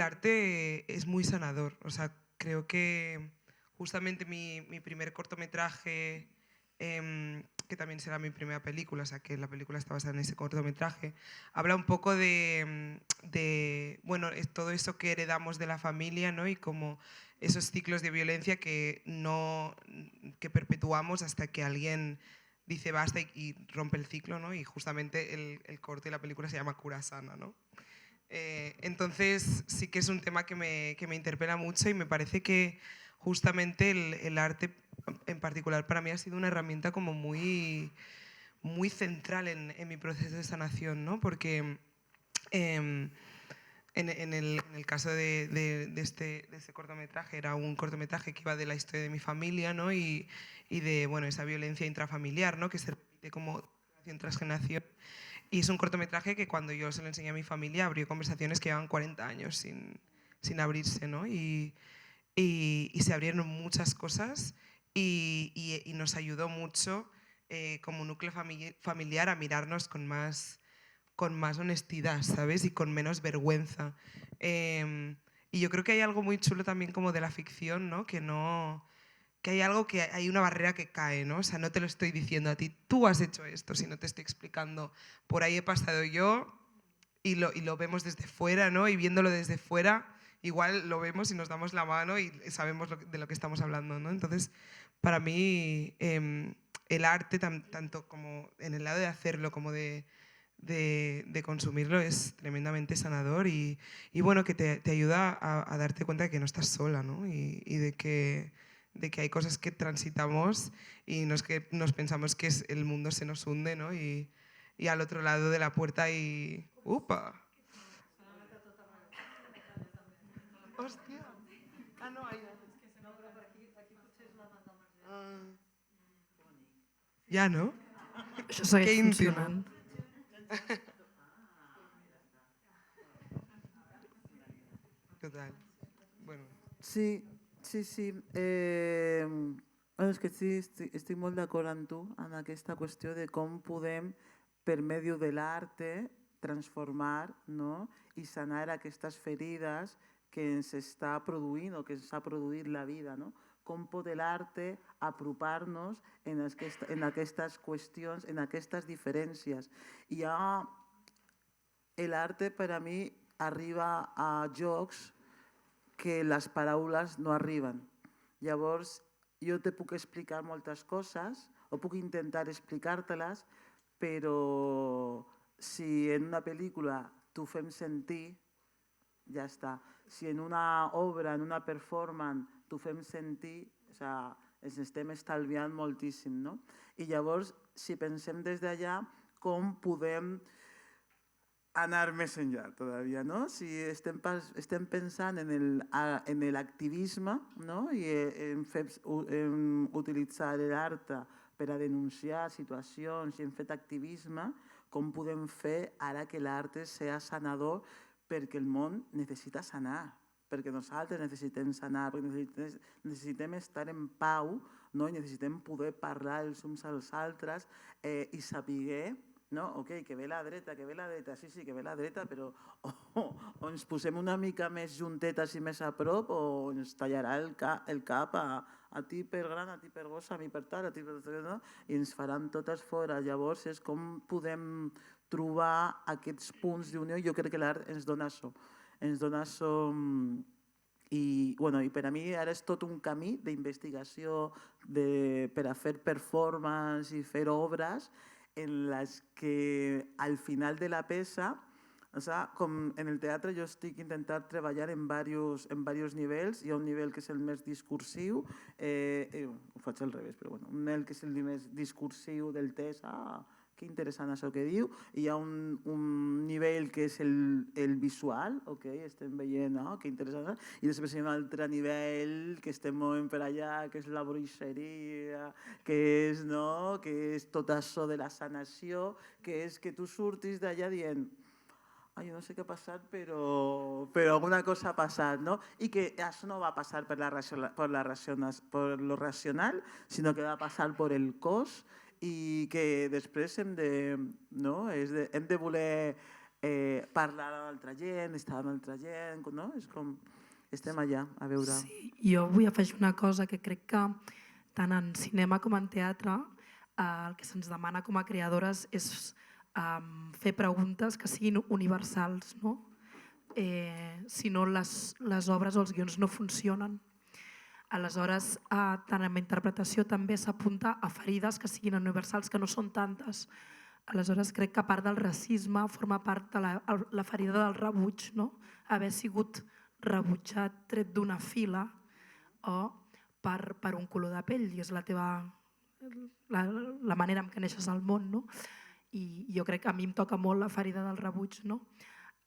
arte es muy sanador. O sea, creo que justamente mi primer cortometraje, que también será mi primera película, o sea, que la película está basada en ese cortometraje, habla un poco de bueno, todo eso que heredamos de la familia, ¿no? Y como esos ciclos de violencia que perpetuamos hasta que alguien dice basta y rompe el ciclo, ¿no? Y justamente el corte de la película se llama Cura Sana, ¿no? Entonces sí que es un tema que me interpela mucho y me parece que justamente el arte en particular para mí ha sido una herramienta como muy central en mi proceso de sanación, ¿no? Porque en el caso de este cortometraje, era un cortometraje que iba de la historia de mi familia, ¿no? y de bueno, esa violencia intrafamiliar, ¿no? Que se repite como generación tras generación. Y es un cortometraje que cuando yo se lo enseñé a mi familia abrió conversaciones que llevan 40 años sin abrirse, ¿no? Y se abrieron muchas cosas y nos ayudó mucho como núcleo familiar a mirarnos con más honestidad, ¿sabes? Y con menos vergüenza. Y yo creo que hay algo muy chulo también como de la ficción, ¿no? Que hay algo que hay una barrera que cae, ¿no? O sea, no te lo estoy diciendo a ti, tú has hecho esto, sino te estoy explicando, por ahí he pasado yo y lo vemos desde fuera, ¿no? Y viéndolo desde fuera, igual lo vemos y nos damos la mano y sabemos de lo que estamos hablando, ¿no? Entonces, para mí, el arte, tanto como en el lado de hacerlo como de consumirlo, es tremendamente sanador y bueno, que te ayuda a darte cuenta de que no estás sola, ¿no? Y de que hay cosas que transitamos y nos pensamos que el mundo se nos hunde, ¿no? Y al otro lado de la puerta hay... ¡Upa! ¡Hostia! Ah, no, ahí... Ja, no? Això segueix funcionant. Total. Bueno. Sí. És que estic molt d'acord amb tu en aquesta qüestió de com podem, per medio de l'arte, transformar, no? I sanar aquestes ferides que ens està produint o que ens ha produït la vida. No? Com pot l'arte apropar-nos en aquestes qüestions, en aquestes diferències. I l'arte per a mi arriba a jocs que les paraules no arriben. Llavors, jo te puc explicar moltes coses o puc intentar explicar-te-les, però si en una pel·lícula t'ho fem sentir, ja està. Si en una obra, en una performance, t'ho fem sentir, ens estem estalviant moltíssim. No? I llavors, si pensem des d'allà, com podem anar més enllà todavía, no? Si estem pensant en l'activisme, no? I en utilitzar l'art per a denunciar situacions i hem fet activisme, com podem fer ara que l'art sigui sanador, perquè el món necessita sanar, perquè nosaltres necessitem sanar, perquè necessitem estar en pau, no? I necessitem poder parlar els uns als altres i saber, no? Ok, que ve la dreta, sí, que ve la dreta, però o ens posem una mica més juntetes i més a prop o ens tallarà el cap a ti per gran, a ti per gos, a mi per tal, a ti per tal, no? I ens faran totes fora. Llavors és com podem trobar aquests punts d'unió. Jo crec que l'art ens dona això. Ens dona això i per a mi ara és tot un camí d'investigació per a fer performance i fer obres en les que al final de la peça, com en el teatre jo estic intentant treballar en diversos nivells. Hi ha un nivell que és el més discursiu, ho faig al revés, però un nivell que és el més discursiu del text, que interessant això que diu. Hi ha un nivell que és el visual, estem veient, que interessant. I després hi ha un altre nivell que estem movent per allà, que és la bruixeria, que és tot això de la sanació, que és que tu surtis d'allà dient jo no sé què ha passat, però alguna cosa ha passat, no? I que això no va passar per lo racional, sinó que va passar per el cos i que després hem de voler parlar amb altra gent, estar amb altra gent, no? És com estem allà a veure. Sí, jo vull afegir una cosa que crec que tant en cinema com en teatre el que se'ns demana com a creadores és fer preguntes que siguin universals, no? Si no, les obres o els guions no funcionen. Aleshores, tant en la interpretació també s'apunta a ferides que siguin universals, que no són tantes. Aleshores, crec que a part del racisme forma part de la ferida del rebuig, no? Haver sigut rebutjat tret d'una fila o per un color de pell, i és la manera en què neixes al món, no? I jo crec que a mi em toca molt la ferida del rebuig, no?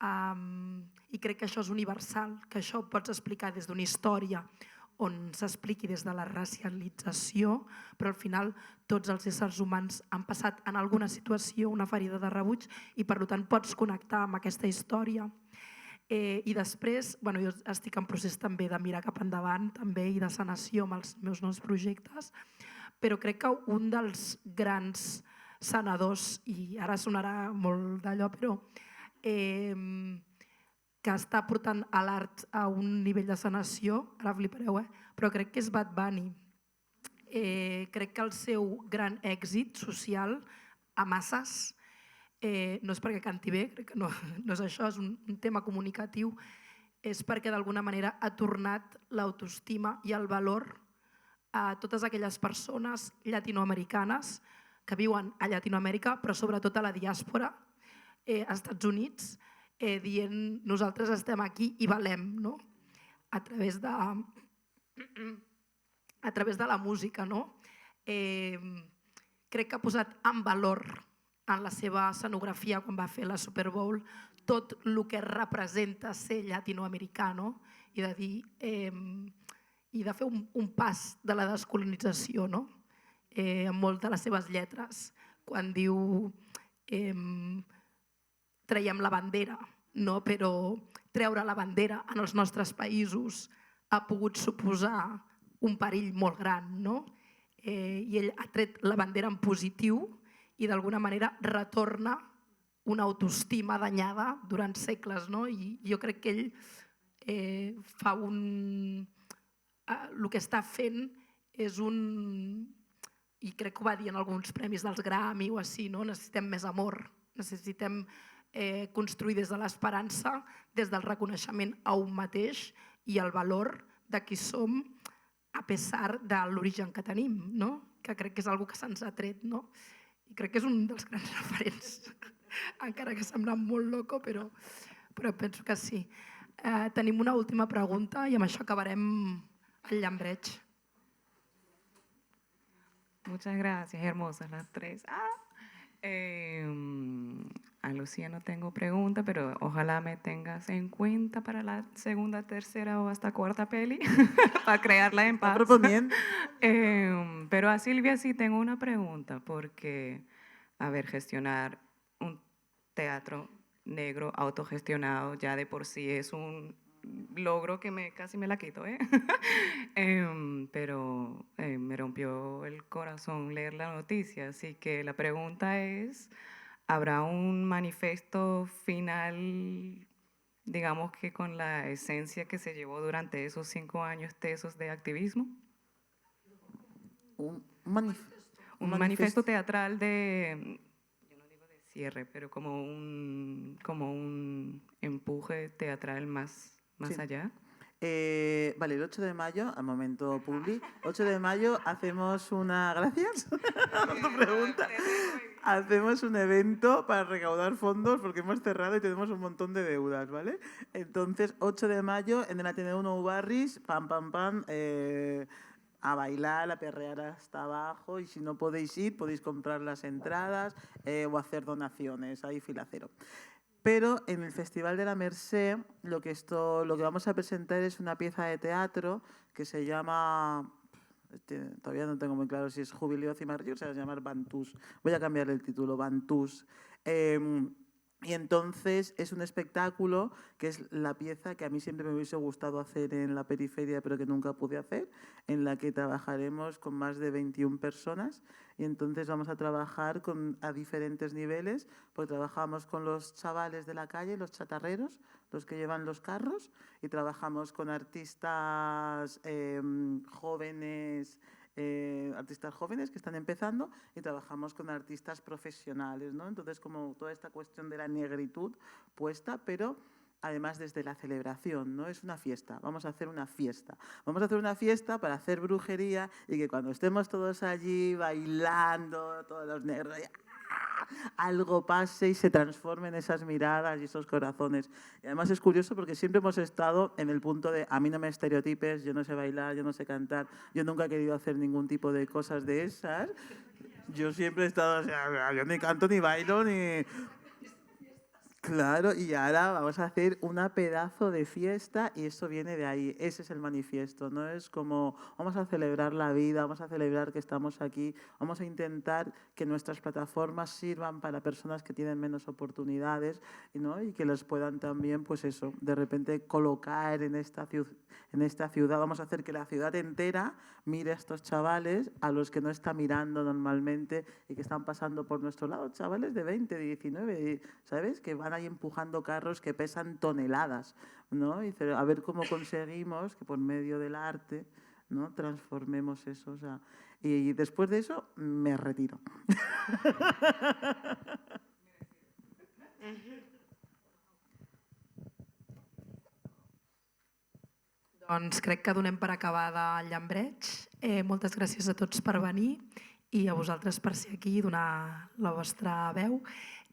I crec que això és universal, que això ho pots explicar des d'una història on s'expliqui des de la racialització, però al final tots els éssers humans han passat en alguna situació una ferida de rebuig i per tant pots connectar amb aquesta història. I després, jo estic en procés també de mirar cap endavant també i de sanació amb els meus nous projectes, però crec que un dels grans sanadors, i ara sonarà molt d'allò, però que està portant a l'art a un nivell de sanació, ara flipareu, però crec que és Bad Bunny. Crec que el seu gran èxit social a masses no és perquè canti bé, crec que no és això, és un tema comunicatiu, és perquè d'alguna manera ha tornat l'autoestima i el valor a totes aquelles persones llatinoamericanes que viuen a Llatinoamèrica, però sobretot a la diàspora, als Estats Units, dient nosaltres estem aquí i valem, no? A través de la música, no? Crec que ha posat en valor en la seva escenografia quan va fer la Super Bowl tot el que representa ser llatinoamericà, no? I de fer un pas de la descolonització, no? En moltes de les seves lletres, quan diu traiem la bandera, no? Però treure la bandera en els nostres països ha pogut suposar un perill molt gran, no? i ell ha tret la bandera en positiu i d'alguna manera retorna una autoestima danyada durant segles. No? I jo crec que ell fa el que està fent és i crec que ho va dir en alguns premis dels Grammy o així, no? Necessitem més amor, necessitem construir des de l'esperança, des del reconeixement a un mateix i el valor de qui som a pesar de l'origen que tenim, no? Que crec que és una cosa que se'ns ha tret. No? I crec que és un dels grans referents, encara que sembla molt loco, però penso que sí. Tenim una última pregunta i amb això acabarem el llambreig. Muchas gracias, hermosas las tres. A Lucía no tengo pregunta, pero ojalá me tengas en cuenta para la segunda, tercera o hasta cuarta peli, para crearla en paz. proponiendo. Pero a Silvia sí tengo una pregunta, porque, a ver, gestionar un teatro negro autogestionado ya de por sí es un logro que casi me la quito, pero me rompió el corazón leer la noticia, así que la pregunta es, ¿habrá un manifiesto final, digamos que con la esencia que se llevó durante esos 5 años tesos de activismo? Un manifiesto teatral de, yo no digo de cierre, pero como un empuje teatral más sí. Allá. Vale, el 8 de mayo, al momento publi, 8 de mayo hacemos una... Gracias. Tu pregunta. Hacemos un evento para recaudar fondos porque hemos cerrado y tenemos un montón de deudas, ¿vale? Entonces, 8 de mayo en el Ateneo Nou Barris, pam, pam, pam, a bailar, a perrear hasta abajo, y si no podéis ir, podéis comprar las entradas o hacer donaciones, hay fila cero. Pero en el Festival de la Mercè lo que vamos a presentar es una pieza de teatro que se llama, todavía no tengo muy claro si es Jubileo Cimarrillo o se va a llamar Bantús. Voy a cambiar el título, Bantús. Y entonces es un espectáculo que es la pieza que a mí siempre me hubiese gustado hacer en la periferia, pero que nunca pude hacer, en la que trabajaremos con más de 21 personas. Y entonces vamos a trabajar a diferentes niveles, porque trabajamos con los chavales de la calle, los chatarreros, los que llevan los carros, y trabajamos con artistas jóvenes que están empezando, y trabajamos con artistas profesionales, ¿no? Entonces, como toda esta cuestión de la negritud puesta, pero además desde la celebración, ¿no? Es una fiesta, vamos a hacer una fiesta. Vamos a hacer una fiesta para hacer brujería y que cuando estemos todos allí bailando, todos los negros, algo pase y se transformen esas miradas y esos corazones. Y además es curioso porque siempre hemos estado en el punto de a mí no me estereotipes, yo no sé bailar, yo no sé cantar, yo nunca he querido hacer ningún tipo de cosas de esas. Yo siempre he estado, o sea, yo ni canto ni bailo ni... Claro, y ahora vamos a hacer una pedazo de fiesta y eso viene de ahí, ese es el manifiesto, ¿no? Es como vamos a celebrar la vida, vamos a celebrar que estamos aquí, vamos a intentar que nuestras plataformas sirvan para personas que tienen menos oportunidades, ¿no? Y que las puedan también, pues eso, de repente colocar en esta ciudad, vamos a hacer que la ciudad entera mire a estos chavales a los que no está mirando normalmente y que están pasando por nuestro lado, chavales de 20, de 19, ¿sabes? Que van ahí empujando carros que pesan toneladas, ¿no? Y a ver cómo conseguimos que por medio del arte, ¿no? Transformemos eso. O sea, y después de eso me retiro. Doncs crec que donem per acabada el llambreig. Moltes gràcies a tots per venir i a vosaltres per ser aquí i donar la vostra veu.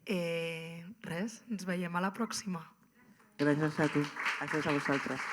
Res, ens veiem a la pròxima. Gràcies a tu, gràcies a vosaltres.